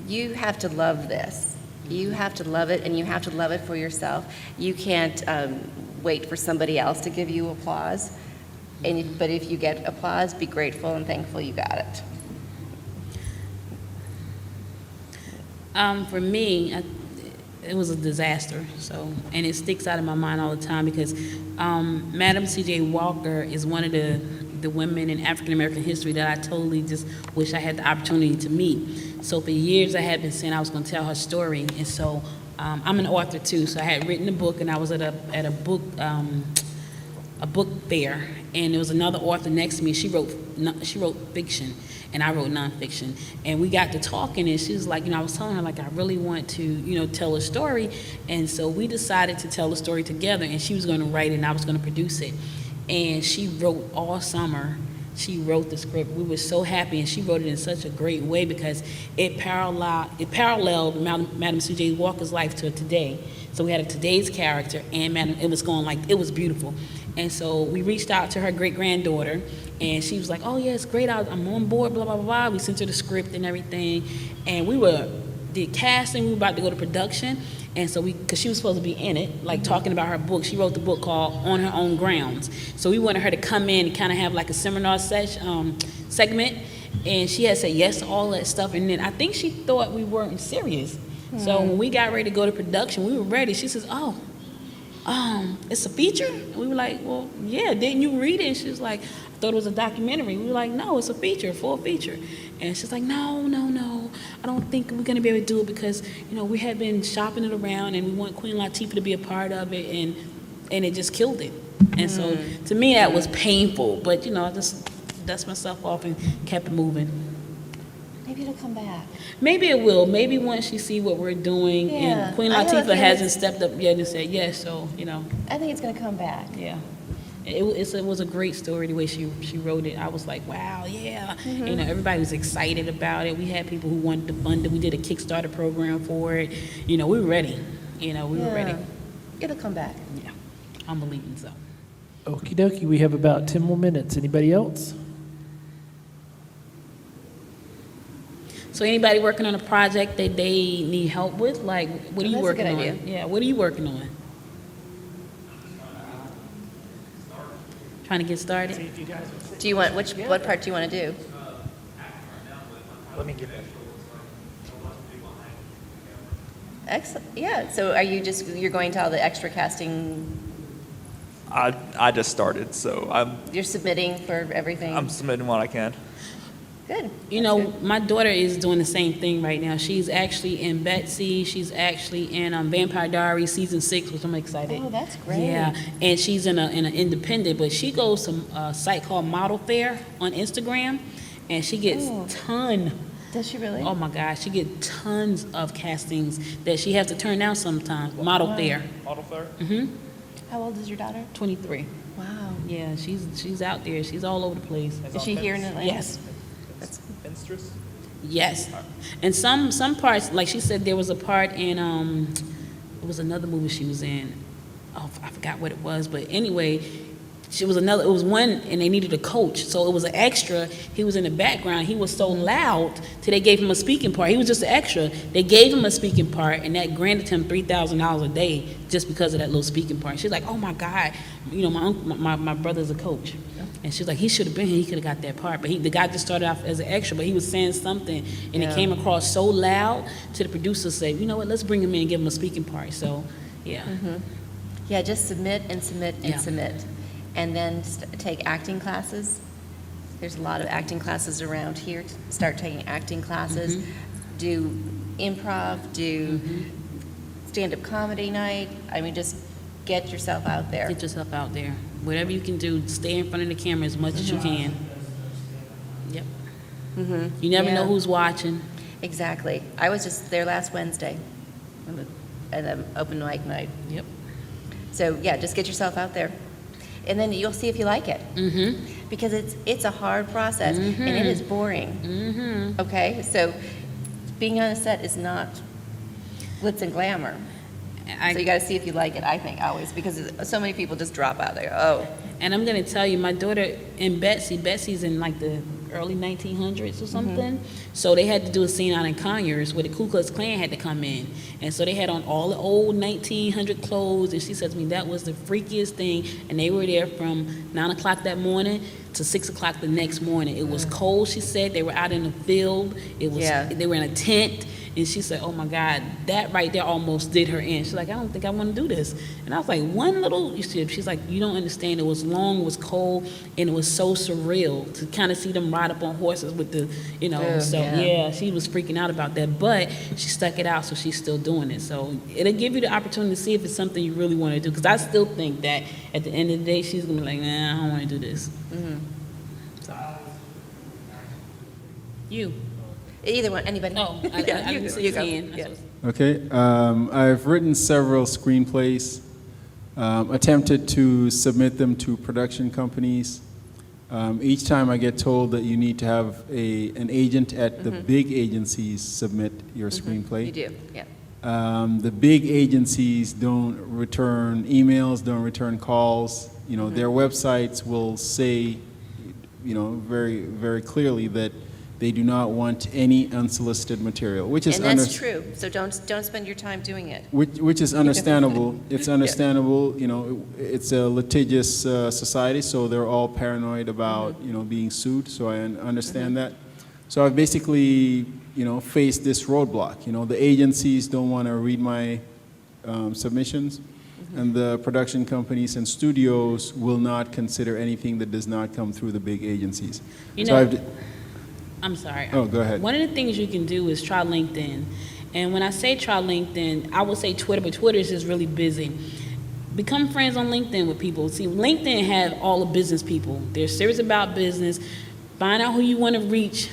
you have to love this. You have to love it, and you have to love it for yourself. You can't wait for somebody else to give you applause. But if you get applause, be grateful and thankful you got it. For me, it was a disaster. So, and it sticks out in my mind all the time because Madam C.J. Walker is one of the women in African American history that I totally just wish I had the opportunity to meet. So for years I had been saying I was going to tell her story, and so I'm an author too. So I had written a book, and I was at a book fair, and there was another author next to me. She wrote fiction, and I wrote nonfiction. And we got to talking, and she was like, you know, I was telling her, like, I really want to, you know, tell a story. And so we decided to tell the story together, and she was going to write it, and I was going to produce it. And she wrote all summer. She wrote the script. We were so happy, and she wrote it in such a great way because it paralleled Madam C.J. Walker's life to today. So we had a today's character, and it was going like, it was beautiful. And so we reached out to her great-granddaughter, and she was like, oh, yeah, it's great. I'm on board, blah, blah, blah, blah. We sent her the script and everything. And we did casting. We were about to go to production. And so because she was supposed to be in it, like talking about her book. She wrote the book called On Her Own Grounds. So we wanted her to come in and kind of have like a seminar segment. And she had said yes to all that stuff. And then I think she thought we weren't serious. So when we got ready to go to production, we were ready. She says, oh, it's a feature? And we were like, well, yeah, didn't you read it? And she was like, I thought it was a documentary. We were like, no, it's a feature, full feature. And she's like, no, I don't think we're going to be able to do it because, you know, we had been shopping it around and we want Queen Latifah to be a part of it, and it just killed it. And so to me that was painful, but, you know, I just dust myself off and kept moving. Maybe it'll come back. Maybe it will. Maybe once she see what we're doing, Yeah. and Queen I have a Latifah feeling hasn't stepped up yet and said yes, so, you know. I think it's going to come back. Yeah. It was a great story, the way she wrote it. I was like, wow, yeah. You know, everybody was excited about it. We had people who wanted to fund it. We did a Kickstarter program for it. You know, we were ready. You know, we were ready. It'll come back. Yeah, I'm believing so. Okie dokie, we have about 10 more minutes. Anybody else? So anybody working on a project that they need help with? Like, what are you That's a working good on? idea. Yeah, what are you working on? Trying to get started? Do you want, what part do you want to do? Let me get that. Excellent. Yeah. So are you're going to all the extra casting? I just started, so You're submitting for everything? I'm submitting what I can. Good. You That's know, good. my daughter is doing the same thing right now. She's actually in Betsy. She's actually in Vampire Diaries season 6, which I'm excited. Oh, that's great. Yeah, and she's in an independent, but she goes to a site called Model Fair on Instagram, and she gets Does she really? oh my gosh, she gets tons of castings that she has to turn down sometimes. Model Fair, Model fair? How old is your daughter? 23. Wow. Yeah, she's out there. She's all over the place. Is she here in Atlanta? Yes. That's Entress'Ink? Yes, and some parts, like she said, there was a part in it was another movie she was in. Oh, I forgot what it was, but anyway, it was one, and they needed a coach, so it was an extra. He was in the background. He was so loud till they gave him a speaking part. He was just an extra. They gave him a speaking part, and that granted him $3,000 a day just because of that little speaking part. She's like, oh my God, you know, my brother's a coach. And she's like, he should have been here. He could have got that part. But the guy just started off as an extra, but he was saying something, and it came across so loud to the producer said, you know what, let's bring him in and give him a speaking part. So, yeah. Yeah, just submit and submit and Yeah. submit. And then take acting classes. There's a lot of acting classes around here. Start taking acting classes. Do improv, do stand-up comedy night. I mean, just get yourself out there. Get yourself out there. Whatever you can do, stay in front of the camera as much as you can. Yep. You never know who's watching. Exactly. I was just there last Wednesday at an open mic night. Yep. So yeah, just get yourself out there, and then you'll see if you like it. Mm-hmm. Because it's a hard process and it is boring. Mm-hmm. Okay, so being on a set is not glitz and glamour. So you got to see if you like it. I think always, because so many people just drop out there. Oh. And I'm going to tell you, my daughter and Betsy's in like the early 1900s or something. So they had to do a scene out in Conyers where the Ku Klux Klan had to come in. And so they had on all the old 1900 clothes. And she said to me, that was the freakiest thing. And they were there from 9 o'clock that morning to 6 o'clock the next morning. It was cold, she said. They were out in the field. It was. They were in a tent. And she said, oh my God, that right there almost did her in. She's like, I don't think I want to do this. And I was like, one little, she's like, you don't understand. It was long, it was cold, and it was so surreal to kind of see them ride up on horses with the, you know. Yeah, she was freaking out about that. But she stuck it out, so she's still doing it. So it'll give you the opportunity to see if it's something you really want to do. Because I still think that at the end of the day, she's going to be like, nah, I don't want to do this. So. You. Either one, anybody. Oh, I didn't see his hand. Yes. Okay, I've written several screenplays, attempted to submit them to production companies. Each time I get told that you need to have an agent at the big agencies submit your screenplay. You do, yeah. The big agencies don't return emails, don't return calls. You know, their websites will say, you know, very, very clearly that they do not want any unsolicited material, which is and that's true. So don't spend your time doing it. which is understandable. It's understandable. You know, it's a litigious society, so they're all paranoid about you know being sued. So I understand that. So I've basically you know faced this roadblock. You know, the agencies don't want to read my submissions, and the production companies and studios will not consider anything that does not come through the big agencies. You so know, I'm sorry. Oh, go ahead. One of the things you can do is try LinkedIn. And when I say try LinkedIn, I would say Twitter, but Twitter is just really busy. Become friends on LinkedIn with people. See, LinkedIn have all the business people. They're serious about business. Find out who you want to reach.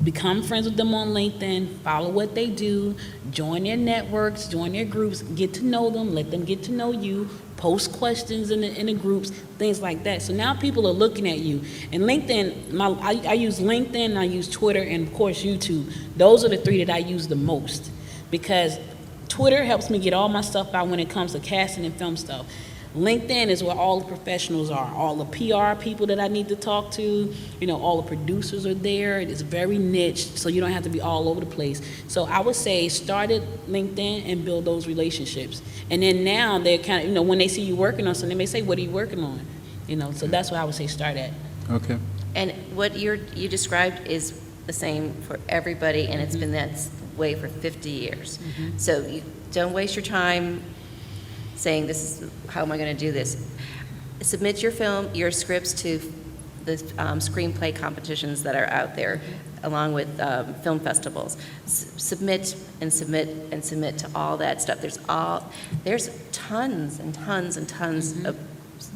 Become friends with them on LinkedIn. Follow what they do. Join their networks. Join their groups. Get to know them. Let them get to know you. Post questions in the groups, things like that. So now people are looking at you. And LinkedIn, I use LinkedIn, I use Twitter, and of course YouTube. Those are the three that I use the most because Twitter helps me get all my stuff out when it comes to casting and film stuff. LinkedIn is where all the professionals are, all the PR people that I need to talk to, you know, all the producers are there. It's very niche, so you don't have to be all over the place. So I would say start at LinkedIn and build those relationships. And then now they're kind of, you know, when they see you working on something, they may say, what are you working on? You know, so that's what I would say start at. Okay. And what you described is the same for everybody, and it's been that way for 50 years. So you don't waste your time saying, this is, how am I going to do this? Submit your your scripts to the screenplay competitions that are out there, along with film festivals. Submit and submit and submit to all that stuff. There's tons and tons and tons of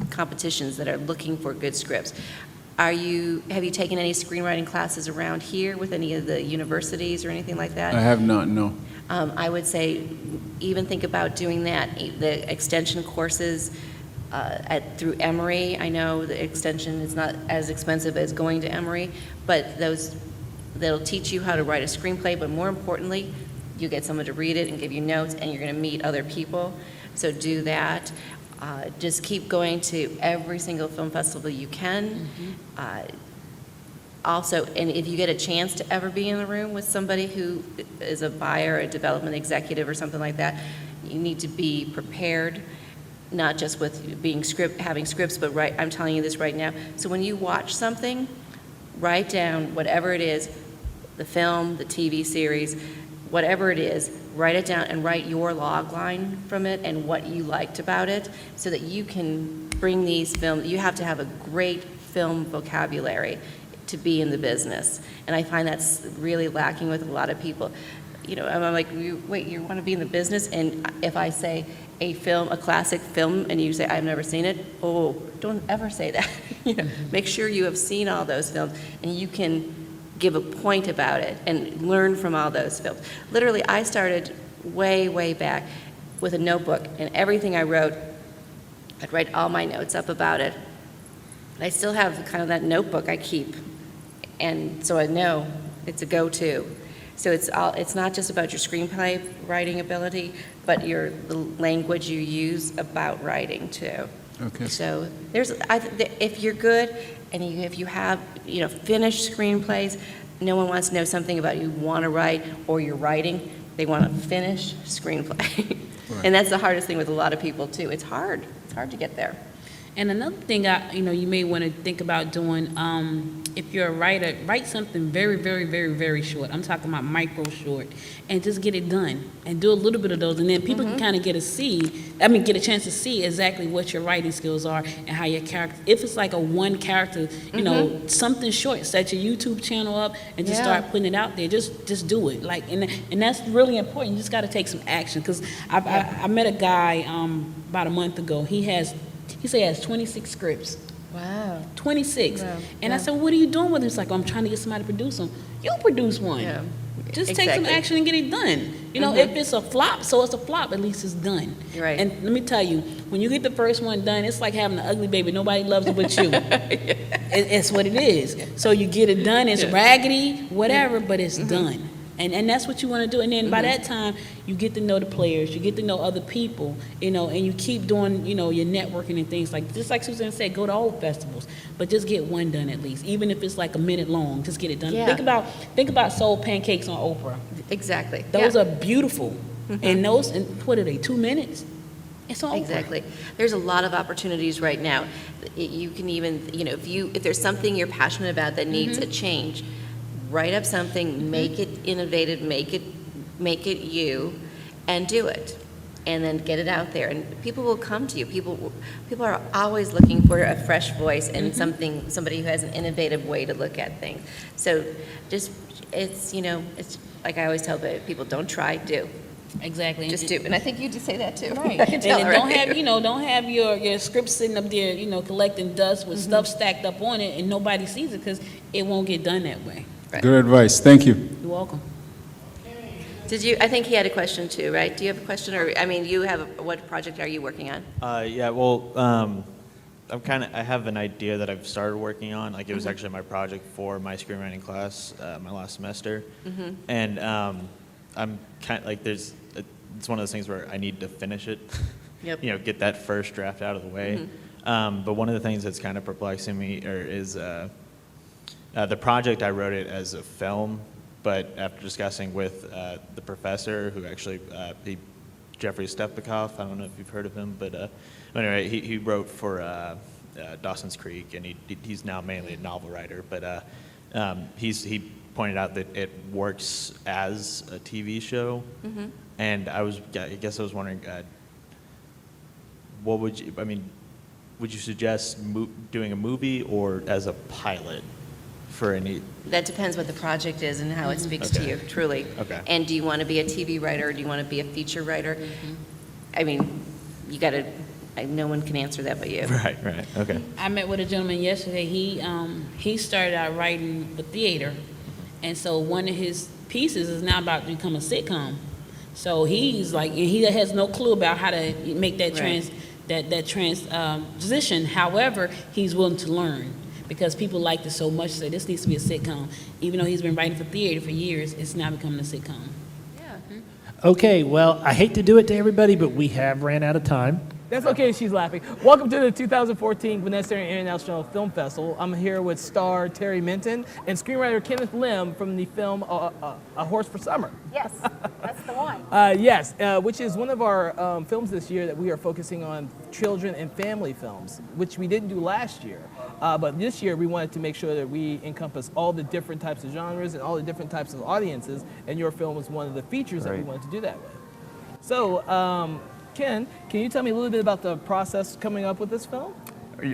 competitions that are looking for good scripts. Have you taken any screenwriting classes around here with any of the universities or anything like that? I have not, no. I would say even think about doing that. The extension courses through Emory. I know the extension is not as expensive as going to Emory, but that'll teach you how to write a screenplay, but more importantly, you get someone to read it and give you notes, and you're going to meet other people. So do that. Just keep going to every single film festival you can. Also, and if you get a chance to ever be in the room with somebody who is a buyer, a development executive or something like that, you need to be prepared, not just with having scripts, but I'm telling you this right now. So when you watch something, write down whatever it is, the film, the TV series, whatever it is, write it down and write your log line from it and what you liked about it so that you can bring these films. You have to have a great film vocabulary to be in the business. And I find that's really lacking with a lot of people. You know, I'm like, wait, you want to be in the business? And if I say a classic film, and you say, I've never seen it, oh, don't ever say that. You know, make sure you have seen all those films, and you can give a point about it and learn from all those films. Literally, I started way, way back with a notebook, and everything I wrote, I'd write all my notes up about it. I still have kind of that notebook I keep, and so I know it's a go-to. So it's not just about your screenplay writing ability, but the language you use about writing too. Okay. So if you're good and if you have finished screenplays, no one wants to know something about you want to write or you're writing. They want a finished screenplay, and that's the hardest thing with a lot of people too. It's hard. It's hard to get there. And another thing, you may want to think about doing, if you're a writer, write something very, very, very, very short. I'm talking about micro short, and just get it done, and do a little bit of those, and then people can kind of get a chance to see exactly what your writing skills are and how your character. If it's like a one character, something short, set your YouTube channel up and just start putting it out there. Just do it, and that's really important. You just got to take some action. Because I met a guy about a month ago. He said he has 26 scripts. Wow. 26. Wow. And I said, what are you doing with it? He's like, I'm trying to get somebody to produce them. You produce one. Yeah. Just take some action and get it done. If it's a flop, so it's a flop, at least it's done. Right. And let me tell you, when you get the first one done, it's like having an ugly baby. Nobody loves it but you. It's what it is. So you get it done, it's raggedy, whatever, but it's done. And that's what you want to do. And then by that time, you get to know the players, you get to know other people, and you keep doing, your networking and things just like Suzanne said, go to all the festivals, but just get one done at least, even if it's like a minute long, just get it done. Yeah. Think about Soul Pancakes on Oprah. Exactly. Those are beautiful. And what are they, 2 minutes? It's on Oprah. Exactly. There's a lot of opportunities right now. You can even, if there's something you're passionate about that needs a change, write up something, make it innovative, make it you, and do it, and then get it out there, and people will come to you. People are always looking for a fresh voice and somebody who has an innovative way to look at things. So, it's like I always tell people, don't try, do. Exactly. Just do. And I think you just say that too. Right. I can tell and already. don't have your script sitting up there, collecting dust with stuff stacked up on it, and nobody sees it because it won't get done that way. Right. Good advice. Thank you. You're welcome. I think he had a question too, right? Do you have a question, or what project are you working on? Yeah, well, I have an idea that I've started working on. Like, it was actually my project for my screenwriting class, my last semester. And I'm kind of like, it's one of those things where I need to finish it. Yep. Get that first draft out of the way. But one of the things that's kind of perplexing me is the project, I wrote it as a film, but after discussing with the professor, who actually, Jeffrey Stepnikoff, I don't know if you've heard of him, but anyway, he wrote for Dawson's Creek, and he's now mainly a novel writer, but he pointed out that it works as a TV show, and I guess I was wondering, would you suggest doing a movie or as a pilot? That depends what the project is and how it speaks to you, truly. Okay. And do you want to be a TV writer, or do you want to be a feature writer? No one can answer that but you. Right, okay. I met with a gentleman yesterday. He started out writing for theater, and so one of his pieces is now about to become a sitcom. So he's like, and he has no clue about how to make that transition. However, he's willing to learn, because people liked it so much, so this needs to be a sitcom. Even though he's been writing for theater for years, it's now becoming a sitcom. Yeah. Okay, well, I hate to do it to everybody, but we have ran out of time. That's okay, she's laughing. Welcome to the 2014 Gwinnett International Film Festival. I'm here with star Terry Mitten and screenwriter KEN.LEMM from the film A Horse for Summer. Yes, that's the one. Yes, which is one of our films this year that we are focusing on children and family films, which we didn't do last year. But this year we wanted to make sure that we encompass all the different types of genres and all the different types of audiences, and your film was one of the features that we wanted to do that with. So, Ken, can you tell me a little bit about the process coming up with this film?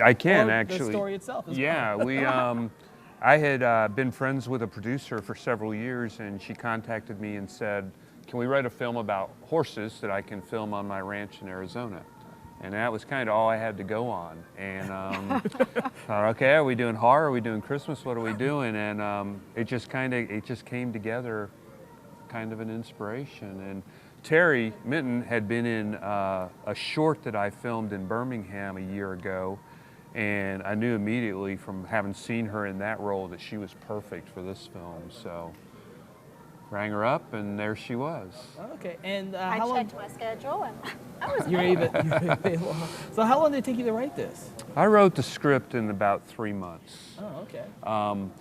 I can, or actually. The story itself as yeah, well. I had been friends with a producer for several years, and she contacted me and said, can we write a film about horses that I can film on my ranch in Arizona? And that was kind of all I had to go on. And thought, okay, are we doing horror? Are we doing Christmas? What are we doing? And it just came together, kind of an inspiration. And Terry Mitten had been in a short that I filmed in Birmingham a year ago. And I knew immediately from having seen her in that role that she was perfect for this film. So rang her up, and there she was. Okay, and I how long? checked my schedule, and I was You're available. So how long did it take you to write this? I wrote the script in about 3 months. Oh, okay.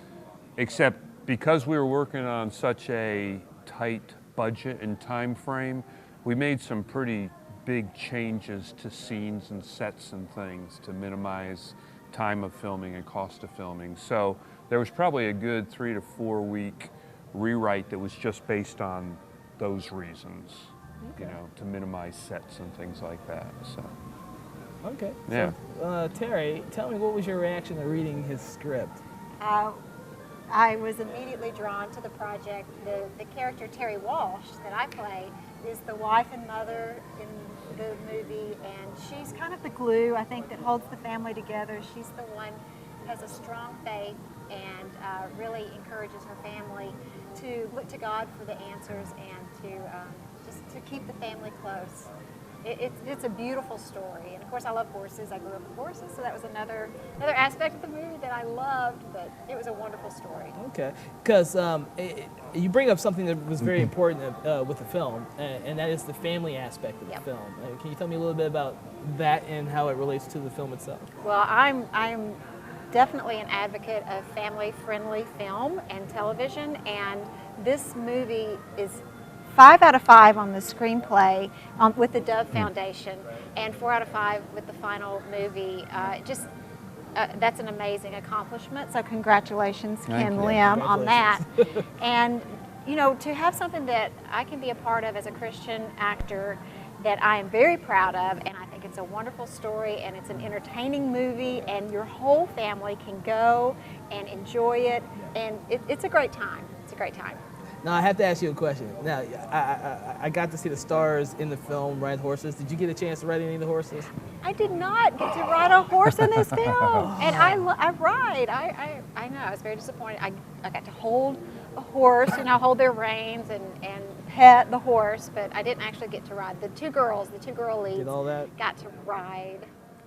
Except because we were working on such a tight budget and time frame, we made some pretty big changes to scenes and sets and things to minimize time of filming and cost of filming. So there was probably a good 3 to 4 week rewrite that was just based on those reasons, you know, to minimize sets and things like that. So. Okay. Yeah. So, Terry, tell me, what was your reaction to reading his script? I was immediately drawn to the project. The character Terry Walsh that I play is the wife and mother in the movie, and she's kind of the glue, I think, that holds the family together. She's the one who has a strong faith and really encourages her family to look to God for the answers and to just to keep the family close. It's a beautiful story, and of course I love horses. I grew up with horses, so that was another aspect of the movie that I loved, but it was a wonderful story. Okay, because you bring up something that was very important with the film, and that is the family aspect of the film. Can you tell me a little bit about that and how it relates to the film itself? Well, I'm definitely an advocate of family-friendly film and television, and this movie is 5 out of 5 on the screenplay with the Dove Foundation, and 4 out of 5 with the final movie. That's an amazing accomplishment. So congratulations, KEN.LEMM, on that. And you know, to have something that I can be a part of as a Christian actor that I am very proud of, and I think it's a wonderful story, and it's an entertaining movie, and your whole family can go and enjoy it, and it's a great time. It's a great time. Now, I have to ask you a question. Now, I got to see the stars in the film ride horses. Did you get a chance to ride any of the horses? I did not get to ride a horse in this film, and I ride. I know, I was very disappointed. I got to hold a horse, you know, hold their reins and pet the horse, but I didn't actually get to ride. The two girl leads Did all that? got to ride.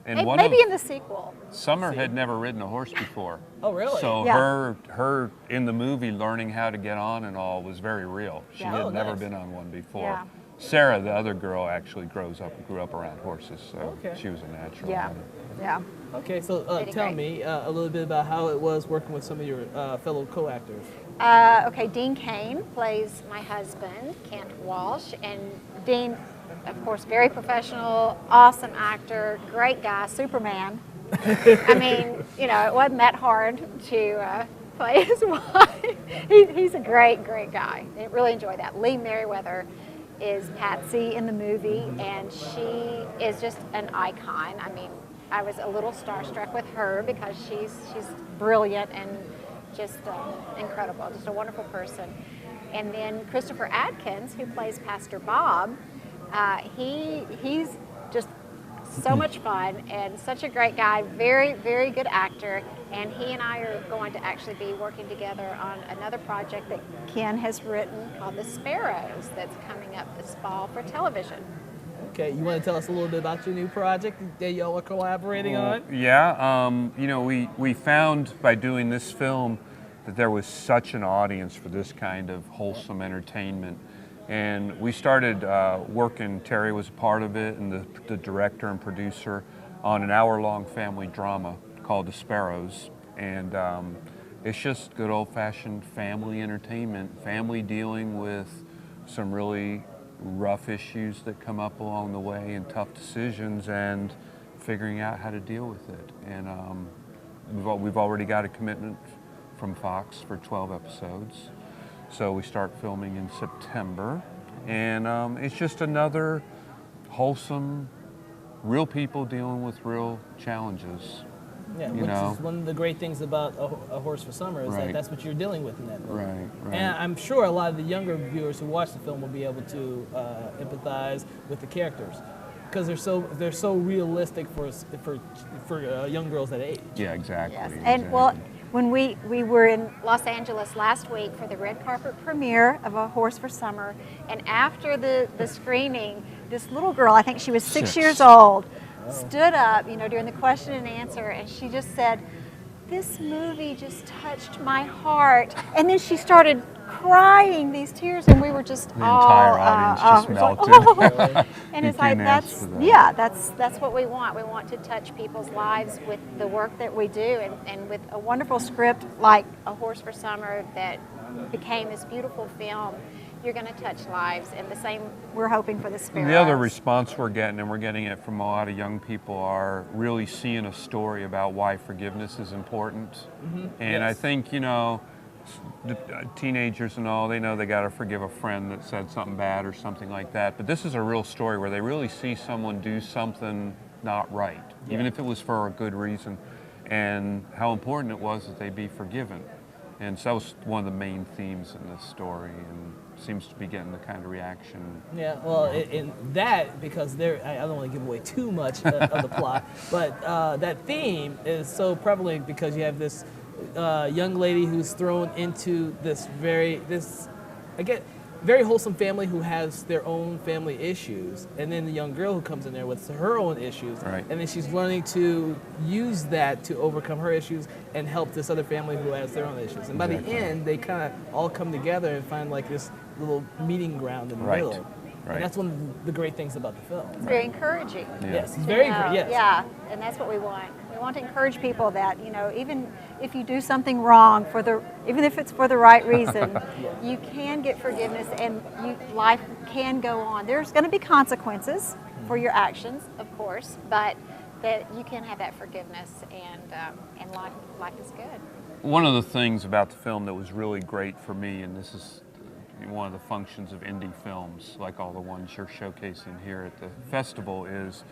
And Maybe in the sequel. Summer had never ridden a horse before. Oh, really? So Yeah. her in the movie learning how to get on and all was very real. She Yeah. had Oh, never nice. been on one before. Yeah. Sarah, the other girl, actually grew up around horses, so Okay. she was a natural. Yeah, on it. yeah. Okay, so Pretty tell great. me a little bit about how it was working with some of your fellow co-actors. Okay, Dean Cain plays my husband, Kent Walsh, and Dean, of course, very professional, awesome actor, great guy, Superman. I mean, you know, it wasn't that hard to play his wife. He's a great, great guy. I really enjoyed that. Lee Merriweather is Patsy in the movie, and she is just an icon. I mean, I was a little starstruck with her because she's brilliant and just incredible, just a wonderful person. And then Christopher Adkins, who plays Pastor Bob, he's just so much fun and such a great guy, very, very good actor. And he and I are going to actually be working together on another project that Ken has written called The Sparrows that's coming up this fall for television. Okay, you want to tell us a little bit about your new project that y'all are collaborating on? Yeah, you know, we found by doing this film that there was such an audience for this kind of wholesome entertainment. And we started working, Terry was a part of it, and the director and producer, on an hour-long family drama called The Sparrows. And it's just good old-fashioned family entertainment, family dealing with some really rough issues that come up along the way and tough decisions and figuring out how to deal with it. And we've already got a commitment from Fox for 12 episodes. So we start filming in September, and it's just another wholesome, real people dealing with real challenges. Yeah, You which know. is one of the great things about A Horse for Summer is that Right. that's what you're dealing with in that movie. Right, right. And I'm sure a lot of the younger viewers who watch the film will be able to empathize with the characters. because they're so realistic for young girls that age. Yeah, exactly. Yes. And well, when we were in Los Angeles last week for the red carpet premiere of A Horse for Summer, and after the screening, this little girl, I think she was 6 years old, stood up, during the question and answer, and she just said, "This movie just touched my heart." And then she started crying these tears, and we were just The entire audience just melted. And You it's like can't ask for that. yeah, that's what we want. We want to touch people's lives with the work that we do, and with a wonderful script like A Horse for Summer that became this beautiful film. You're going to touch lives, and the same we're hoping for the Sparrows. The other response we're getting, and we're getting it from a lot of young people, are really seeing a story about why forgiveness is important. And I think, the teenagers and all, they know they got to forgive a friend that said something bad or something like that. But this is a real story where they really see someone do something not right, even if it was for a good reason, and how important it was that they be forgiven. And so that was one of the main themes in this story, and seems to be getting the kind of reaction. Yeah, well, in that, because I don't want to give away too much of the plot, but that theme is so prevalent because you have this young lady who's thrown into this very wholesome family who has their own family issues, and then the young girl who comes in there with her own issues, Right. and then she's learning to use that to overcome her issues and help this other family who has their own issues. And by the end, they kind of all come together and find like this little meeting ground in the Right. middle. Right. And that's one of the great things about the film. It's very encouraging. Yes, it's to very know. yes. Yeah, and that's what we want. We want to encourage people that, even if you do something wrong even if it's for the right reason, you can get forgiveness, and life can go on. There's going to be consequences for your actions, of course, but that you can have that forgiveness, and life is good. One of the things about the film that was really great for me, and this is one of the functions of indie films, like all the ones you're showcasing here at the festival, is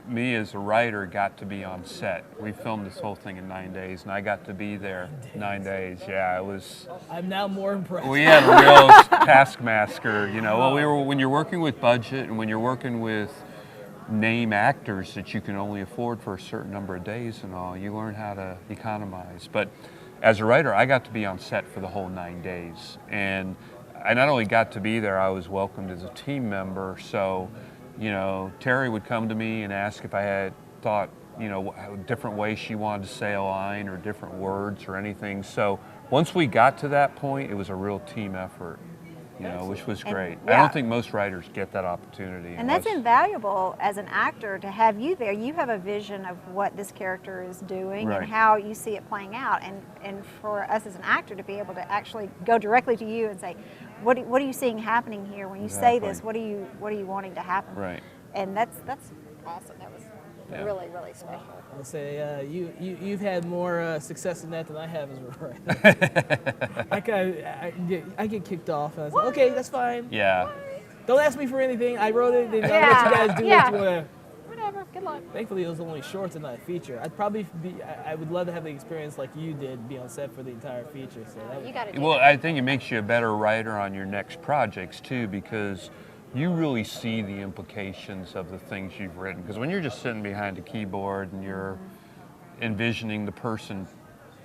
me as a writer got to be on set. We filmed this whole thing in 9 days, and I got to be there 9 days. Yeah, it was. I'm now more impressed. We had a real taskmaster, Well, when you're working with budget and when you're working with name actors that you can only afford for a certain number of days and all, you learn how to economize. But as a writer, I got to be on set for the whole 9 days, and I not only got to be there, I was welcomed as a team member. So, Terry would come to me and ask if I had thought, different ways she wanted to say a line or different words or anything. So once we got to that point, it was a real team effort, which was great. I don't think most writers get that opportunity. And that's invaluable as an actor to have you there. You have a vision of what this character is doing Right. and how you see it playing out. And for us as an actor to be able to actually go directly to you and say, what are you seeing happening here? When you say this, what are you wanting to happen? Right. And that's awesome. That was really, really special. I'll say you've had more success in that than I have as a writer. I get kicked off, and I was like, okay, that's fine. Yeah. Don't ask me for anything. I wrote it. Then I'll let you guys do what you want to. Whatever. Good luck. Thankfully, it was only shorts and not a feature. I would love to have the experience like you did, be on set for the entire feature. So that You got to do Well, that. I think it makes you a better writer on your next projects too, because you really see the implications of the things you've written. Because when you're just sitting behind a keyboard and you're envisioning the person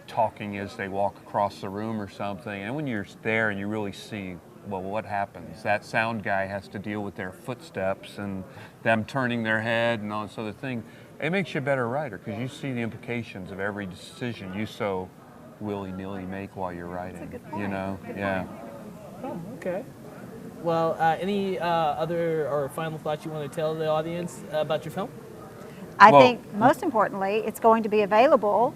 talking as they walk across the room or something, and when you're there and you really see, well, what happens? That sound guy has to deal with their footsteps and them turning their head and all this other thing. It makes you a better writer because you see the implications of every decision you so willy-nilly make while you're writing. That's a good point. Yeah. Oh, okay. Well, any other or final thoughts you want to tell the audience about your film? I Well- think most importantly, it's going to be available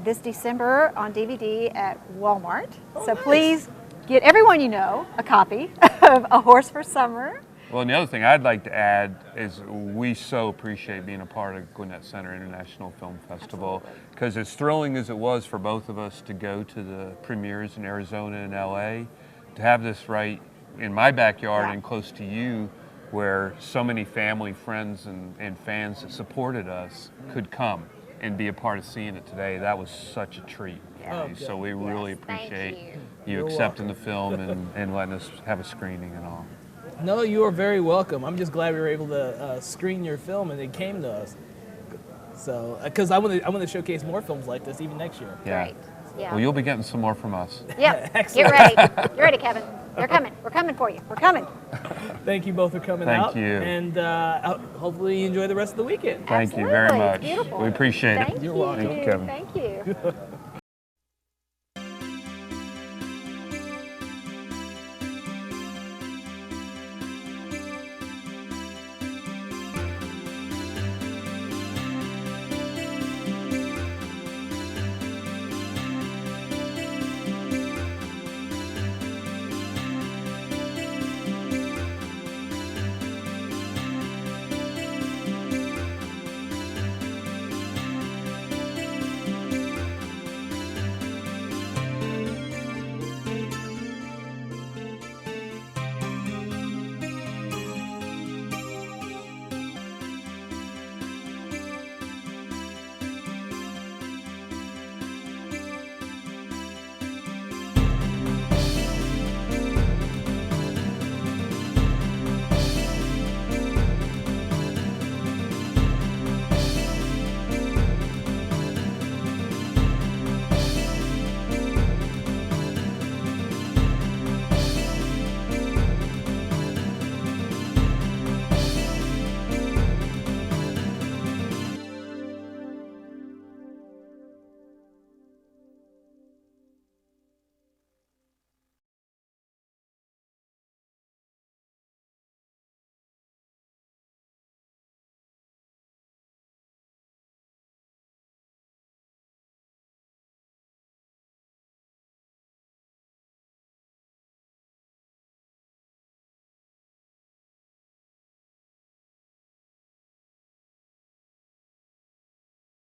this December on DVD at Walmart. So please get everyone you know a copy of A Horse for Summer. Well, and the other thing I'd like to add is we so appreciate being a part of Gwinnett Center International Film Festival, because as thrilling as it was for both of us to go to the premieres in Arizona and LA, to have this right in my backyard and close to you, where so many family, friends, and fans that supported us could come and be a part of seeing it today, that was such a treat. Oh, So we really Yes, thank appreciate you. you You're accepting the film and letting us have a screening and all. No, you are very welcome. I'm just glad we were able to screen your film and it came to us. So, because I want to showcase more films like this even next year. Yeah. Great. Yeah. Well, you'll be getting some more from us. Yep. Excellent. Get ready. Get ready, Kevin. They're coming. We're coming for you. We're coming. Thank you both for coming Thank out. you. And hopefully you enjoy the rest of the weekend. Thank you very Absolutely. much. Beautiful. We appreciate it. Thank You're you. welcome. Thank you, Kevin. Thank you.